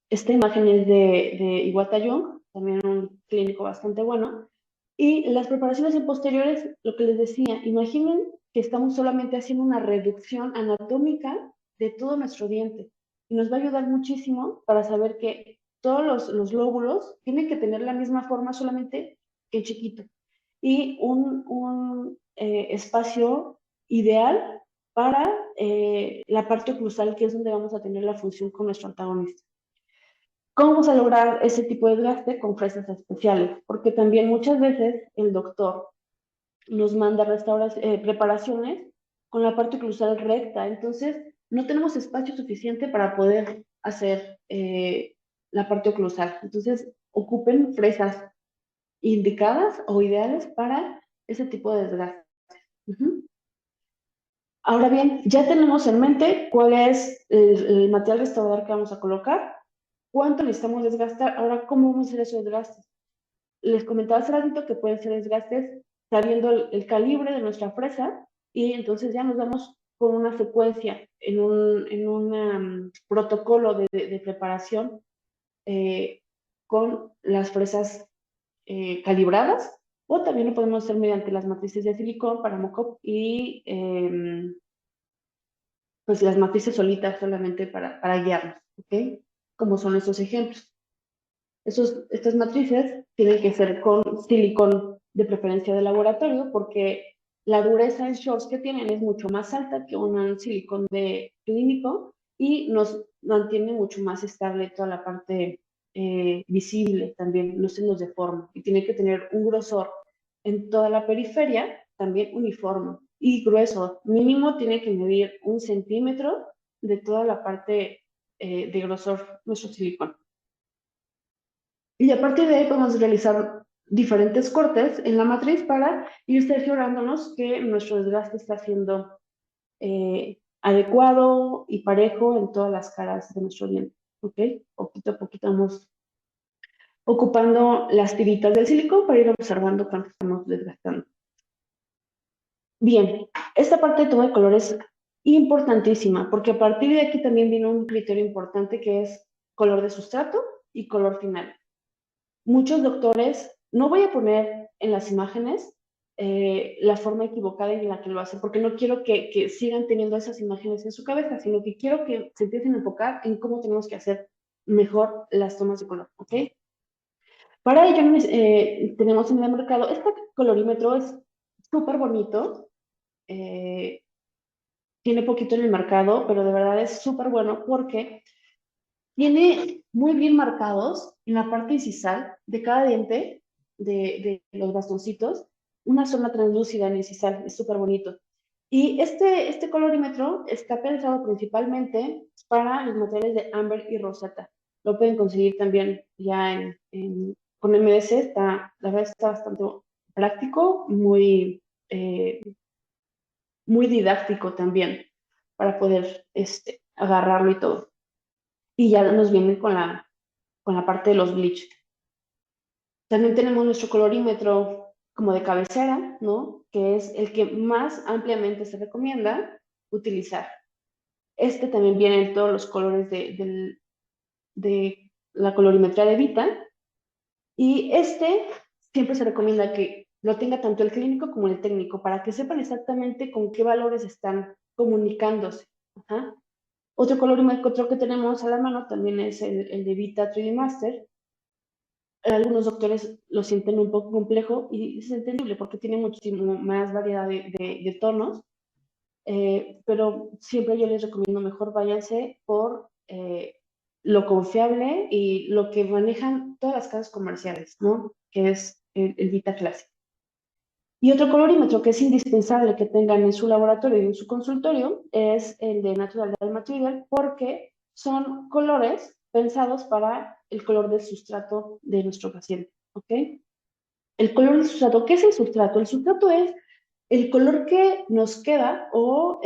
Esta imagen es de Iwata Young, también un clínico bastante bueno. Y las preparaciones en posteriores, lo que les decía, imaginen que estamos solamente haciendo una reducción anatómica de todo nuestro diente. Y nos va a ayudar muchísimo para saber que todos los lóbulos tienen que tener la misma forma, solamente que chiquito. Y un espacio ideal para la parte oclusal, que es donde vamos a tener la función con nuestro antagonista. ¿Cómo vamos a lograr ese tipo de desgaste? Con fresas especiales, porque también muchas veces el doctor nos manda preparaciones con la parte oclusal recta, entonces no tenemos espacio suficiente para poder hacer la parte oclusal. Entonces, ocupen fresas indicadas o ideales para ese tipo de desgaste. Ahora bien, ya tenemos en mente cuál es el material restaurador que vamos a colocar, cuánto necesitamos desgastar. Ahora, ¿cómo vamos a hacer esos desgastes? Les comentaba hace ratito que pueden ser desgastes sabiendo el calibre de nuestra fresa, y entonces ya nos vamos con una secuencia en un protocolo de preparación con las fresas calibradas, o también lo podemos hacer mediante las matrices de silicón para mock-up y pues las matrices solitas solamente para guiarnos, ¿ok? Como son estos ejemplos. Estas matrices tienen que ser con silicón de preferencia de laboratorio, porque la dureza en shorts que tienen es mucho más alta que un silicón de clínico y nos mantiene mucho más estable toda la parte visible también, no se nos deforma. Y tiene que tener un grosor en toda la periferia también uniforme y grueso. Mínimo tiene que medir 1 centímetro de toda la parte de grosor nuestro silicón. Y a partir de ahí podemos realizar diferentes cortes en la matriz para ir cerciorándonos que nuestro desgaste está siendo adecuado y parejo en todas las caras de nuestro diente. ¿Ok? Poquito a poquito vamos ocupando las tiritas del silicón para ir observando cuánto estamos desgastando. Bien, esta parte de toma de color es importantísima, porque a partir de aquí también viene un criterio importante que es color de sustrato y color final. Muchos doctores, no voy a poner en las imágenes la forma equivocada en la que lo hacen, porque no quiero que sigan teniendo esas imágenes en su cabeza, sino que quiero que se empiecen a enfocar en cómo tenemos que hacer mejor las tomas de color, ¿ok? Para ello tenemos en el mercado, este colorímetro es súper bonito, tiene poquito en el mercado, pero de verdad es súper bueno porque tiene muy bien marcados en la parte incisal de cada diente, de los bastoncitos, una zona translúcida en el incisal, es súper bonito. Y este colorímetro está pensado principalmente para los materiales de ámbar y roseta. Lo pueden conseguir también ya con MDC, la verdad está bastante práctico, muy didáctico también, para poder agarrarlo y todo. Y ya nos viene con la parte de los bleach. También tenemos nuestro colorímetro como de cabecera, ¿no? Que es el que más ampliamente se recomienda utilizar. Este también viene en todos los colores de la colorimetría de Vita. Y siempre se recomienda que lo tenga tanto el clínico como el técnico, para que sepan exactamente con qué valores están comunicándose. Ajá. Otro colorímetro que tenemos a la mano también es el de Vita 3D Master. Algunos doctores lo sienten un poco complejo y es entendible porque tiene muchísimo más variedad de tonos, pero siempre yo les recomiendo mejor váyanse por lo confiable y lo que manejan todas las casas comerciales, ¿no? Que es el Vita Classic. Y otro colorímetro que es indispensable que tengan en su laboratorio y en su consultorio es el de Natural Dye Material, porque son colores pensados para el color del sustrato de nuestro paciente, ¿ok? El color del sustrato, ¿qué es el sustrato? El sustrato es el color que nos queda o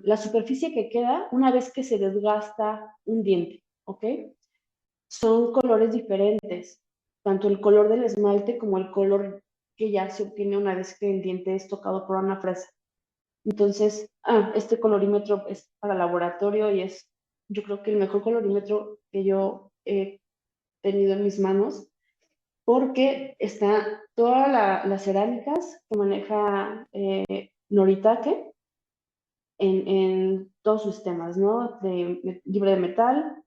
la superficie que queda una vez que se desgasta un diente, ¿ok? Son colores diferentes, tanto el color del esmalte como el color que ya se obtiene una vez que el diente es tocado por una fresa. Entonces, este colorímetro es para laboratorio y es, yo creo que el mejor colorímetro que yo he tenido en mis manos, porque está todas las cerámicas que maneja Noritake en todos sus temas, ¿no? Libre de metal,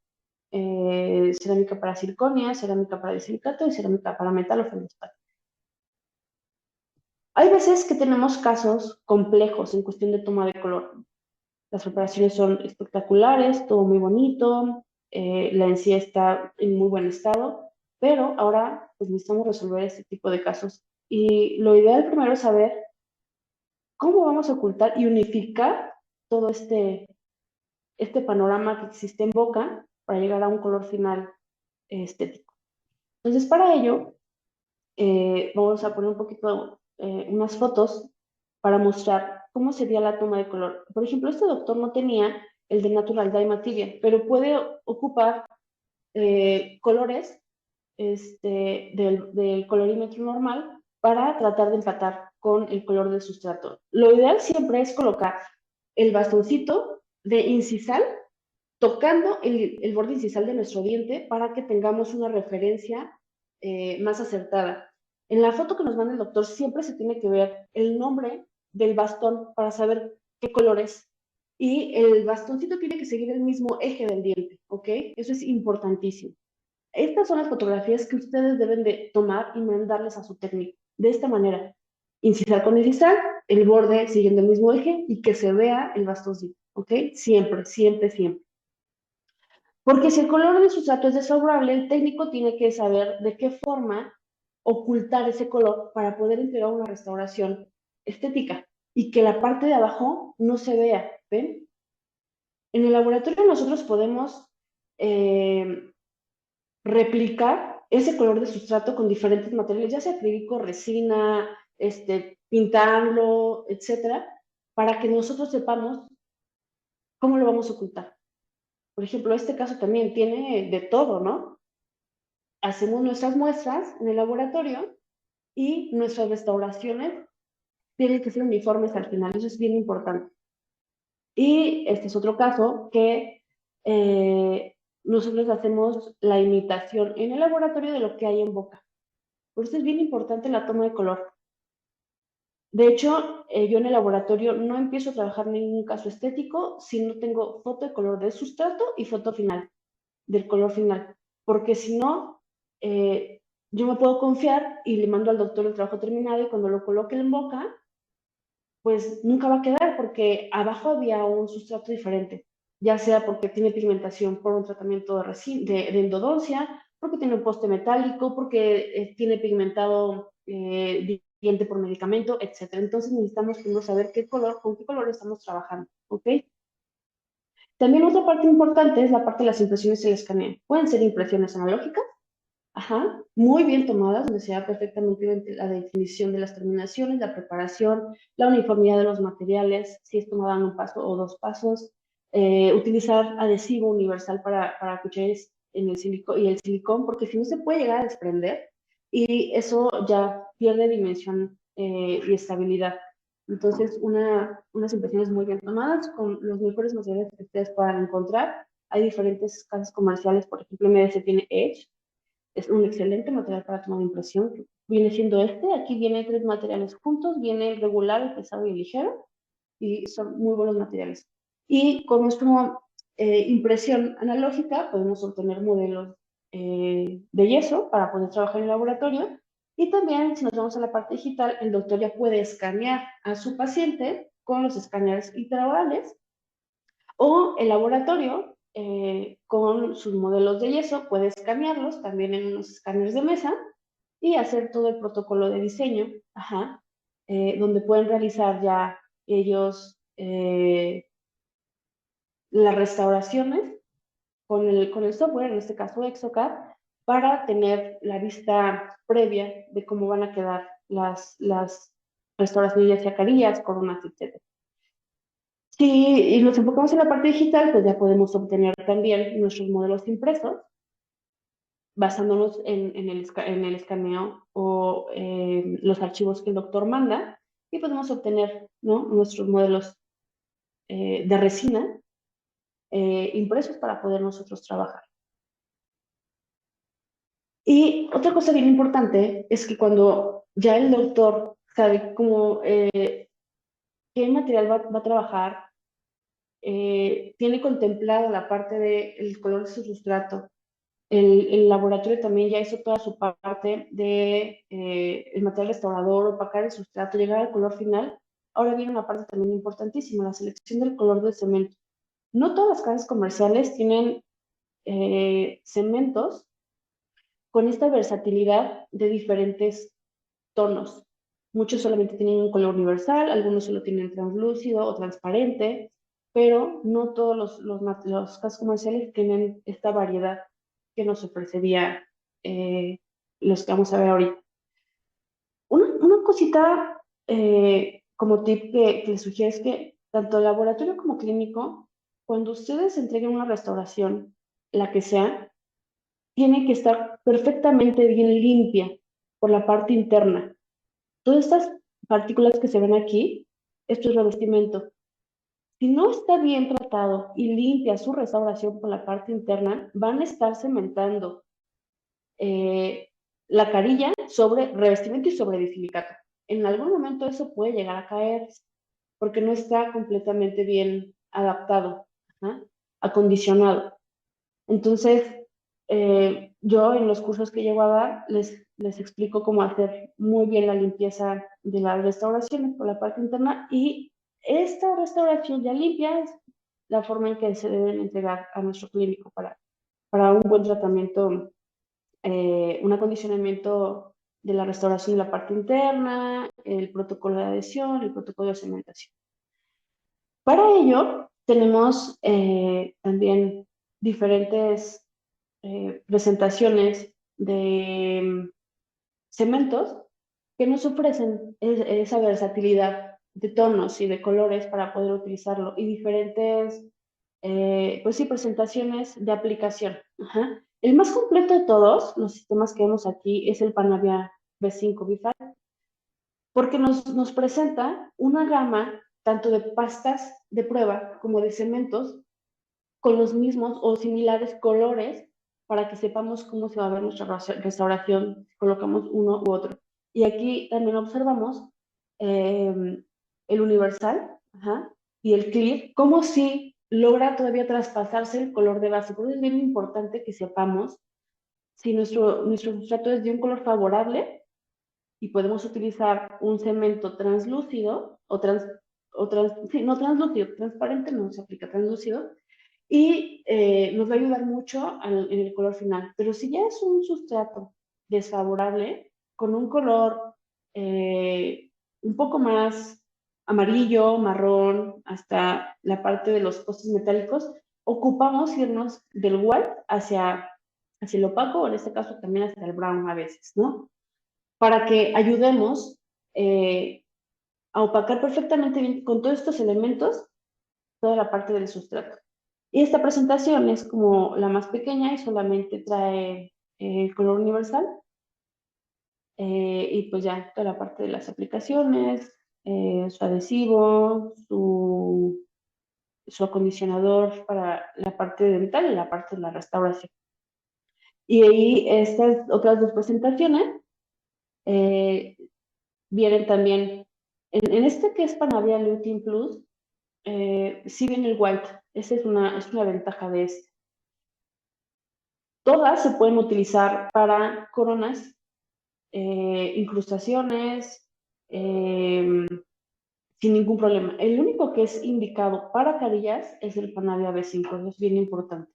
cerámica para circonia, cerámica para disilicato y cerámica para metal o feldespato. Hay veces que tenemos casos complejos en cuestión de toma de color. Las preparaciones son espectaculares, todo muy bonito, la encía está en muy buen estado, pero ahora pues necesitamos resolver este tipo de casos. Y lo ideal primero es saber cómo vamos a ocultar y unificar todo este panorama que existe en boca para llegar a un color final estético. Entonces, para ello, vamos a poner un poquito, unas fotos para mostrar cómo sería la toma de color. Por ejemplo, este doctor no tenía el de Natural Dye Material, pero puede ocupar colores del colorímetro normal para tratar de empatar con el color del sustrato. Lo ideal siempre es colocar el bastoncito de incisal tocando el borde incisal de nuestro diente para que tengamos una referencia más acertada. En la foto que nos manda el doctor siempre se tiene que ver el nombre del bastón para saber qué color es. Y el bastoncito tiene que seguir el mismo eje del diente, ¿ok? Eso es importantísimo. Estas son las fotografías que ustedes deben de tomar y mandarles a su técnico. De esta manera, incisal con incisal, el borde siguiendo el mismo eje y que se vea el bastoncito, ¿ok? Siempre, siempre, siempre. Porque si el color del sustrato es desfavorable, el técnico tiene que saber de qué forma ocultar ese color para poder entregar una restauración estética y que la parte de abajo no se vea, ¿ven? En el laboratorio nosotros podemos replicar ese color de sustrato con diferentes materiales, ya sea acrílico, resina, pintarlo, etcétera, para que nosotros sepamos cómo lo vamos a ocultar. Por ejemplo, este caso también tiene de todo, ¿no? Hacemos nuestras muestras en el laboratorio y nuestras restauraciones tienen que ser uniformes al final, eso es bien importante. Y este es otro caso que nosotros hacemos la imitación en el laboratorio de lo que hay en boca. Por eso es bien importante la toma de color. De hecho, yo en el laboratorio no empiezo a trabajar ningún caso estético si no tengo foto de color del sustrato y foto final, del color final. Porque si no, yo me puedo confiar y le mando al doctor el trabajo terminado y cuando lo coloque en boca, pues nunca va a quedar porque abajo había un sustrato diferente, ya sea porque tiene pigmentación por un tratamiento de endodoncia, porque tiene un poste metálico, porque tiene pigmentado diente por medicamento, etc. Entonces necesitamos primero saber con qué color estamos trabajando, ¿ok? También otra parte importante es la parte de las impresiones y el escaneo. Pueden ser impresiones analógicas, ajá, muy bien tomadas, donde se da perfectamente la definición de las terminaciones, la preparación, la uniformidad de los materiales, si es tomada en un paso o dos pasos, utilizar adhesivo universal para cucharas en el y el silicón, porque si no se puede llegar a desprender y eso ya pierde dimensión y estabilidad. Entonces, unas impresiones muy bien tomadas con los mejores materiales que ustedes puedan encontrar. Hay diferentes casas comerciales, por ejemplo, MS tiene Edge, es un excelente material para tomar impresión. Viene siendo aquí viene tres materiales juntos, viene el regular, el pesado y el ligero, y son muy buenos materiales. Y con nuestra impresión analógica podemos obtener modelos de yeso para poder trabajar en el laboratorio. Y también, si nos vamos a la parte digital, el doctor ya puede escanear a su paciente con los escáneres intraorales o el laboratorio, con sus modelos de yeso, puede escanearlos también en unos escáneres de mesa y hacer todo el protocolo de diseño, ajá, donde pueden realizar ya ellos las restauraciones con el software, en este caso ExoCAD, para tener la vista previa de cómo van a quedar las restauraciones, ya sea carillas, coronas, etc. Si nos enfocamos en la parte digital, pues ya podemos obtener también nuestros modelos impresos, basándonos en el escaneo o los archivos que el doctor manda, y podemos obtener, ¿no?, nuestros modelos de resina impresos para poder nosotros trabajar. Y otra cosa bien importante es que cuando ya el doctor sabe cómo, qué material va a trabajar, tiene contemplado la parte del color de su sustrato, el laboratorio también ya hizo toda su parte de el material restaurador, opacar el sustrato, llegar al color final. Ahora viene una parte también importantísima, la selección del color del cemento. No todas las casas comerciales tienen cementos con esta versatilidad de diferentes tonos. Muchos solamente tienen un color universal, algunos solo tienen translúcido o transparente, pero no todos los casas comerciales tienen esta variedad que nos ofrecería los que vamos a ver ahorita. Una cosita como tip que les sugiero es que tanto laboratorio como clínico, cuando ustedes entreguen una restauración, la que sea, tiene que estar perfectamente bien limpia por la parte interna. Todas estas partículas que se ven aquí, esto es revestimiento. Si no está bien tratado y limpia su restauración por la parte interna, van a estar cementando la carilla sobre revestimiento y sobre edifilicato. En algún momento eso puede llegar a caer porque no está completamente bien adaptado, acondicionado. Entonces, yo en los cursos que llego a dar les explico cómo hacer muy bien la limpieza de las restauraciones por la parte interna, y esta restauración ya limpia es la forma en que se deben entregar a nuestro clínico para un buen tratamiento, un acondicionamiento de la restauración de la parte interna, el protocolo de adhesión, el protocolo de cementación. Para ello, tenemos también diferentes presentaciones de cementos que nos ofrecen esa versatilidad de tonos y de colores para poder utilizarlo, y diferentes, pues sí, presentaciones de aplicación. Ajá. El más completo de todos los sistemas que vemos aquí es el Panavia V5 B5, porque nos presenta una gama tanto de pastas de prueba como de cementos con los mismos o similares colores para que sepamos cómo se va a ver nuestra restauración si colocamos uno u otro. Y aquí también observamos el universal, y el clear, como si logra todavía traspasarse el color de base. Por eso es bien importante que sepamos si nuestro sustrato es de un color favorable y podemos utilizar un cemento translúcido sí, no translúcido, transparente no se aplica, translúcido, y nos va a ayudar mucho en el color final. Pero si ya es un sustrato desfavorable, con un color un poco más amarillo, marrón, hasta la parte de los postes metálicos, ocupamos irnos del white hacia el opaco, o en este caso también hacia el brown a veces, ¿no? Para que ayudemos a opacar perfectamente bien con todos estos elementos toda la parte del sustrato. Y esta presentación es como la más pequeña y solamente trae el color universal, y pues ya toda la parte de las aplicaciones, su adhesivo, su acondicionador para la parte dental y la parte de la restauración. Y ahí estas otras dos presentaciones vienen también, en este que es Panavia Lutein Plus, sí viene el white. Esa es una ventaja de este. Todas se pueden utilizar para coronas, incrustaciones, sin ningún problema. El único que es indicado para carillas es el Panavia B5, eso es bien importante.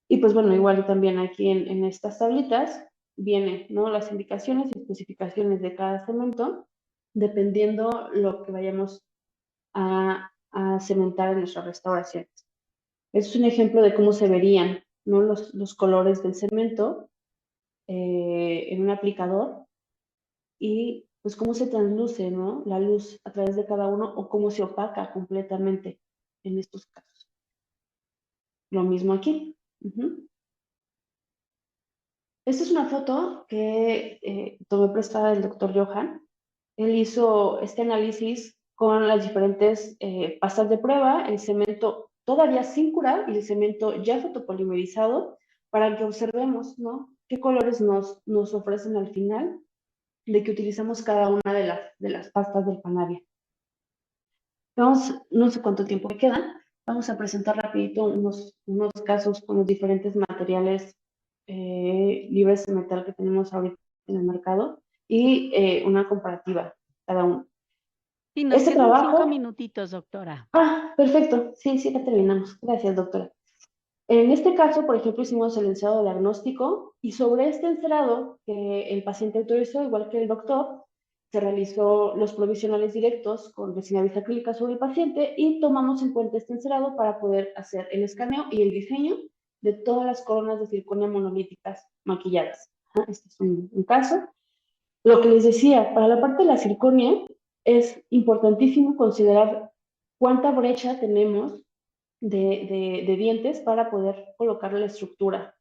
Y pues bueno, igual también aquí en estas tablitas vienen, ¿no?, las indicaciones y especificaciones de cada cemento, dependiendo lo que vayamos a cementar en nuestras restauraciones. Es un ejemplo de cómo se verían, ¿no? Los colores del cemento en un aplicador y pues cómo se transluce, ¿no? La luz a través de cada uno o cómo se opaca completamente en estos casos. Lo mismo aquí. Esta es una foto que tomé prestada del doctor Johan. Él hizo este análisis con las diferentes pastas de prueba, el cemento todavía sin curar y el cemento ya fotopolimerizado, para que observemos, ¿no? Qué colores nos ofrecen al final de que utilizamos cada una de las pastas del Panavia. Vamos, no sé cuánto tiempo me queda, vamos a presentar rapidito unos casos con los diferentes materiales libres de metal que tenemos ahorita en el mercado y una comparativa cada uno. Sí, nos Este quedan 5 trabajo, minutitos, doctora. perfecto, sí, sí, ya terminamos. Gracias, doctora. En este caso, por ejemplo, hicimos el encerado diagnóstico y sobre este encerado que el paciente autorizó, igual que el doctor, se realizó los provisionales directos con resina bisacrílica sobre el paciente y tomamos en cuenta este encerado para poder hacer el escaneo y el diseño de todas las coronas de circonia monolíticas maquilladas. Este es un caso. Lo que les decía, para la parte de la circonia es importantísimo considerar cuánta brecha tenemos de dientes para poder colocar la estructura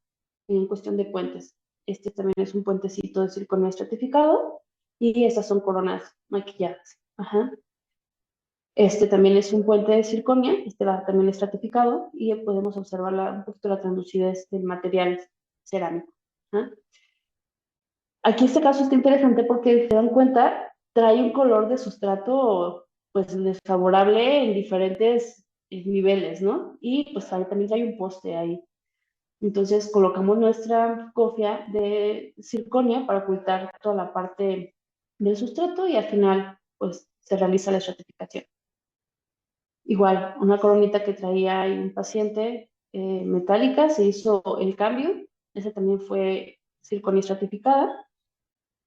en cuestión de puentes. Este también es un puentecito de circonio estratificado y estas son coronas maquilladas. Ajá. Este también es un puente de circonia, este va también estratificado y podemos observar un poquito la translucidez del material cerámico. Ajá. Aquí este caso está interesante porque se dan cuenta, trae un color de sustrato pues desfavorable en diferentes niveles, ¿no? Y pues también trae un poste ahí. Entonces colocamos nuestra cofia de circonia para ocultar toda la parte del sustrato y al final pues se realiza la estratificación. Igual, una coronita que traía ahí un paciente metálica, se hizo el cambio, ese también fue circonia estratificada.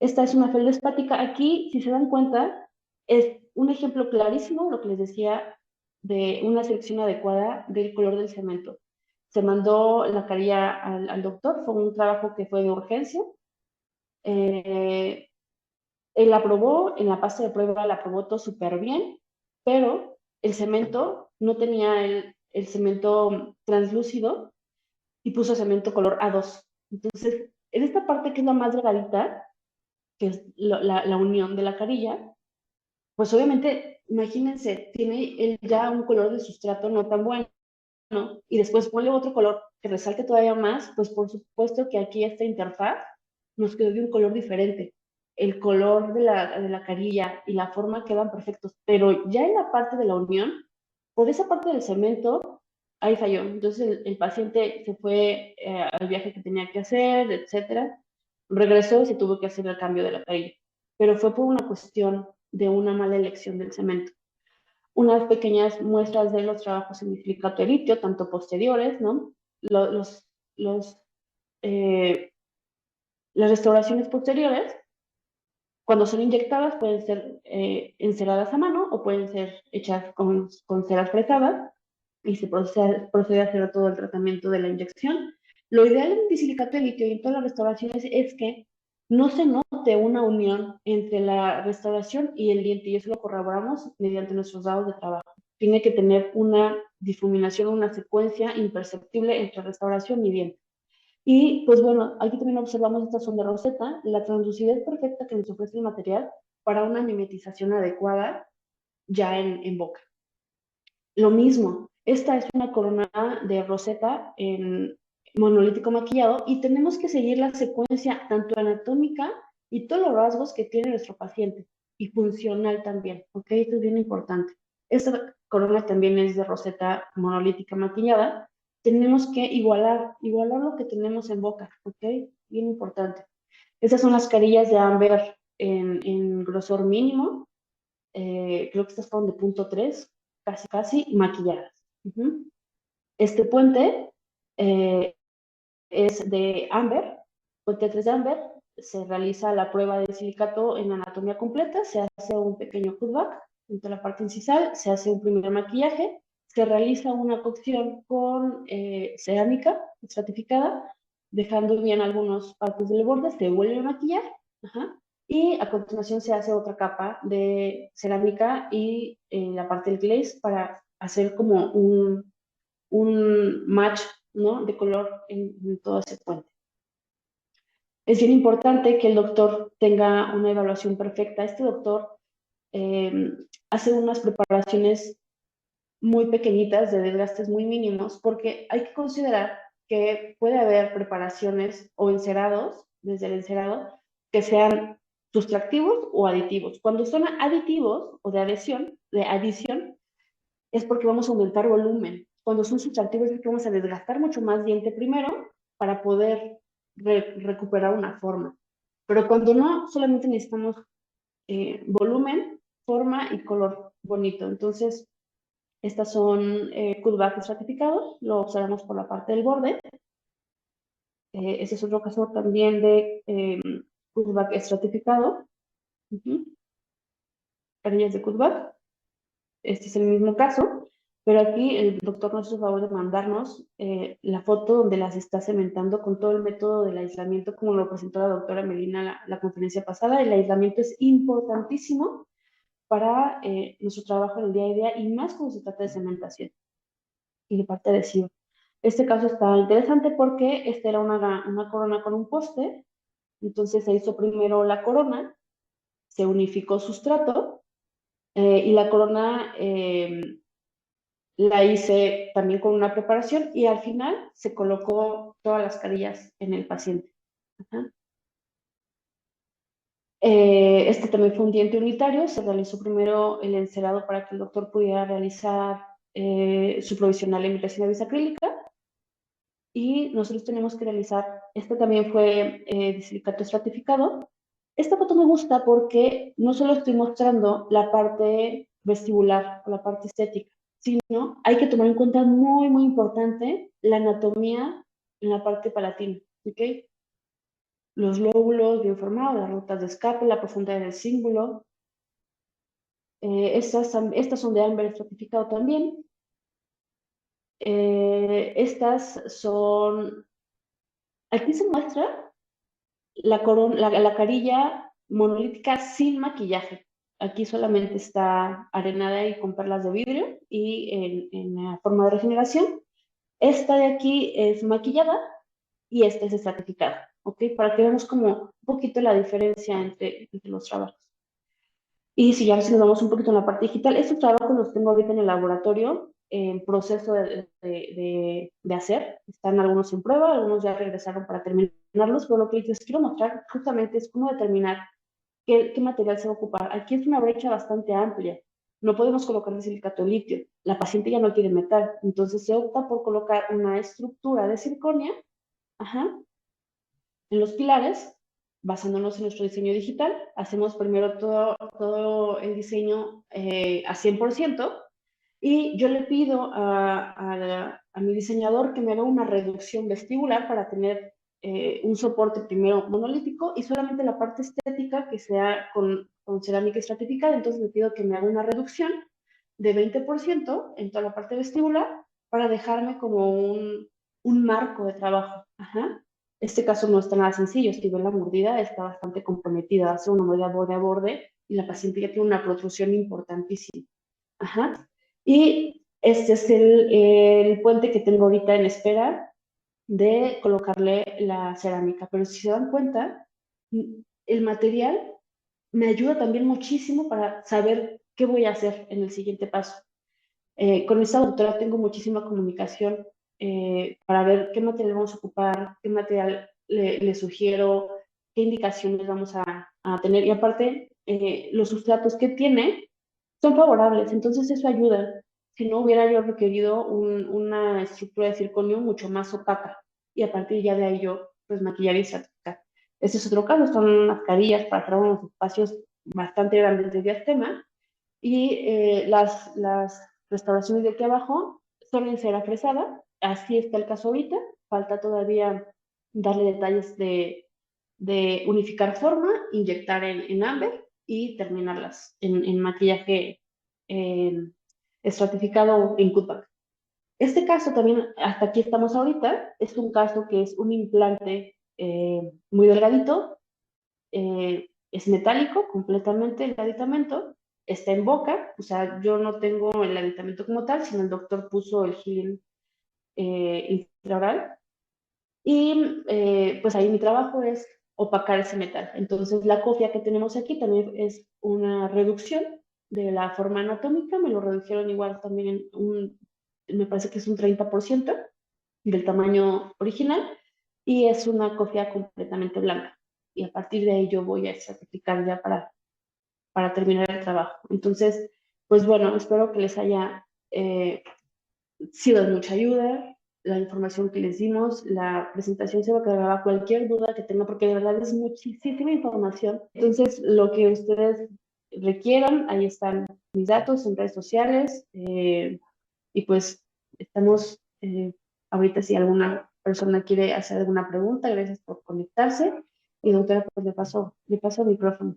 Esta es una feldespática. Aquí, si se dan cuenta, es un ejemplo clarísimo, lo que les decía, de una selección adecuada del color del cemento. Se mandó la carilla al doctor, fue un trabajo que fue de urgencia. Él aprobó, en la pasta de prueba la aprobó todo súper bien, pero el cemento no tenía el cemento translúcido y puso cemento color A2. Entonces, en esta parte que es la más delgadita, que es la unión de la carilla, pues obviamente, imagínense, tiene él ya un color de sustrato no tan bueno, y después ponle otro color que resalte todavía más, pues por supuesto que aquí esta interfaz nos quedó de un color diferente. El color de la carilla y la forma quedan perfectos, pero ya en la parte de la unión, por esa parte del cemento, ahí falló. Entonces el paciente se fue al viaje que tenía que hacer, etcétera, regresó y se tuvo que hacer el cambio de la carilla, pero fue por una cuestión de una mala elección del cemento. Unas pequeñas muestras de los trabajos en silicato de litio, tanto posteriores, ¿no? Los, los, eh, las restauraciones posteriores, cuando son inyectadas, pueden ser enceradas a mano o pueden ser hechas con ceras fresadas y se procede a hacer todo el tratamiento de la inyección. Lo ideal en silicato de litio y en todas las restauraciones es que no se note una unión entre la restauración y el diente, y eso lo corroboramos mediante nuestros dados de trabajo. Tiene que tener una difuminación, una secuencia imperceptible entre restauración y diente. Y pues bueno, aquí también observamos esta sonda roseta, la translucidez perfecta que nos ofrece el material para una mimetización adecuada ya en boca. Lo mismo, esta es una corona de roseta en monolítico maquillado y tenemos que seguir la secuencia tanto anatómica y todos los rasgos que tiene nuestro paciente y funcional también, ¿ok? Esto es bien importante. Esta corona también es de roseta monolítica maquillada. Tenemos que igualar lo que tenemos en boca, ¿ok? Bien importante. Estas son las carillas de ámbar en grosor mínimo. Creo que estas fueron de punto 3, casi maquilladas. Este puente es de ámbar, puente 3 de ámbar, se realiza la prueba de silicato en anatomía completa, se hace un pequeño cutback entre la parte incisal, se hace un primer maquillaje, se realiza una cocción con cerámica estratificada, dejando bien algunas partes del borde, se vuelve a maquillar, ajá, y a continuación se hace otra capa de cerámica y la parte del glaze para hacer como un match, ¿no?, de color en todo ese puente. Es bien importante que el doctor tenga una evaluación perfecta. Este doctor hace unas preparaciones muy pequeñitas, de desgastes muy mínimos, porque hay que considerar que puede haber preparaciones o encerados, desde el encerado, que sean sustractivos o aditivos. Cuando son aditivos o de adición, es porque vamos a aumentar volumen. Cuando son sustractivos es que vamos a desgastar mucho más diente primero para poder recuperar una forma. Pero cuando no, solamente necesitamos volumen, forma y color bonito. Entonces, estas son cutback estratificados, lo observamos por la parte del borde. Este es otro caso también de cutback estratificado. Carillas de cutback. Este es el mismo caso, pero aquí el doctor nos hizo favor de mandarnos la foto donde las está cementando con todo el método del aislamiento, como lo presentó la doctora Melina la conferencia pasada. El aislamiento es importantísimo para nuestro trabajo en el día a día y más cuando se trata de cementación y de parte adhesiva. Este caso está interesante porque esta era una corona con un poste, entonces se hizo primero la corona, se unificó sustrato y la corona la hice también con una preparación y al final se colocó todas las carillas en el paciente. Ajá. Este también fue un diente unitario, se realizó primero el encerado para que el doctor pudiera realizar su provisional en resina bisacrílica y nosotros tenemos que realizar, este también fue de silicato estratificado. Esta foto me gusta porque no solo estoy mostrando la parte vestibular o la parte estética, sino hay que tomar en cuenta muy, muy importante la anatomía en la parte palatina, ¿ok? Los lóbulos bien formados, las rutas de escape, la profundidad del cíngulo. Estas son de ámbar estratificado también. Estas son, aquí se muestra la carilla monolítica sin maquillaje. Aquí solamente está arenada y con perlas de vidrio y en la forma de regeneración. Esta de aquí es maquillada y esta es estratificada, ¿ok? Para que veamos como un poquito la diferencia entre los trabajos. Y si ya nos vamos un poquito en la parte digital, estos trabajos los tengo ahorita en el laboratorio, en proceso de hacer. Están algunos en prueba, algunos ya regresaron para terminarlos, pero lo que les quiero mostrar justamente es cómo determinar qué material se va a ocupar. Aquí es una brecha bastante amplia. No podemos colocar de silicato de litio. La paciente ya no quiere metal, entonces se opta por colocar una estructura de circonia, ajá, en los pilares, basándonos en nuestro diseño digital. Hacemos primero todo el diseño a 100% y yo le pido a mi diseñador que me haga una reducción vestibular para tener un soporte primero monolítico y solamente la parte estética que sea con cerámica estratificada. Entonces le pido que me haga una reducción de 20% en toda la parte vestibular para dejarme como un marco de trabajo. Ajá. Este caso no está nada sencillo. Si ven la mordida, está bastante comprometida. Hace una mordida borde a borde y la paciente ya tiene una protrusión importantísima. Ajá. Y este es el puente que tengo ahorita en espera de colocarle la cerámica. Pero si se dan cuenta, el material me ayuda también muchísimo para saber qué voy a hacer en el siguiente paso. Con esta doctora tengo muchísima comunicación para ver qué material vamos a ocupar, qué material le sugiero, qué indicaciones vamos a tener. Y aparte, los sustratos que tiene son favorables, entonces eso ayuda. Si no hubiera yo requerido una estructura de circonio mucho más opaca y a partir ya de ahí yo pues maquillar y certificar. Este es otro caso, son unas carillas para crear unos espacios bastante grandes de diastema y las restauraciones de aquí abajo suelen ser afresadas. Así está el caso ahorita. Falta todavía darle detalles de unificar forma, inyectar en ámbar y terminarlas en maquillaje estratificado en cutback. Este caso también, hasta aquí estamos ahorita, es un caso que es un implante muy delgadito, es metálico completamente el aditamento, está en boca, o sea, yo no tengo el aditamento como tal, sino el doctor puso el gel intraoral y pues ahí mi trabajo es opacar ese metal. Entonces la cofia que tenemos aquí también es una reducción de la forma anatómica, me lo redujeron igual también en me parece que es un 30% del tamaño original y es una cofia completamente blanca. Y a partir de ahí yo voy a certificar ya para terminar el trabajo. Entonces, pues bueno, espero que les haya sido de mucha ayuda la información que les dimos. La presentación se va a quedar cualquier duda que tenga, porque de verdad es muchísima información. Entonces, lo que ustedes requieran, ahí están mis datos en redes sociales. Y pues estamos, ahorita si alguna persona quiere hacer alguna pregunta, gracias por conectarse. Y doctora, pues le paso el micrófono.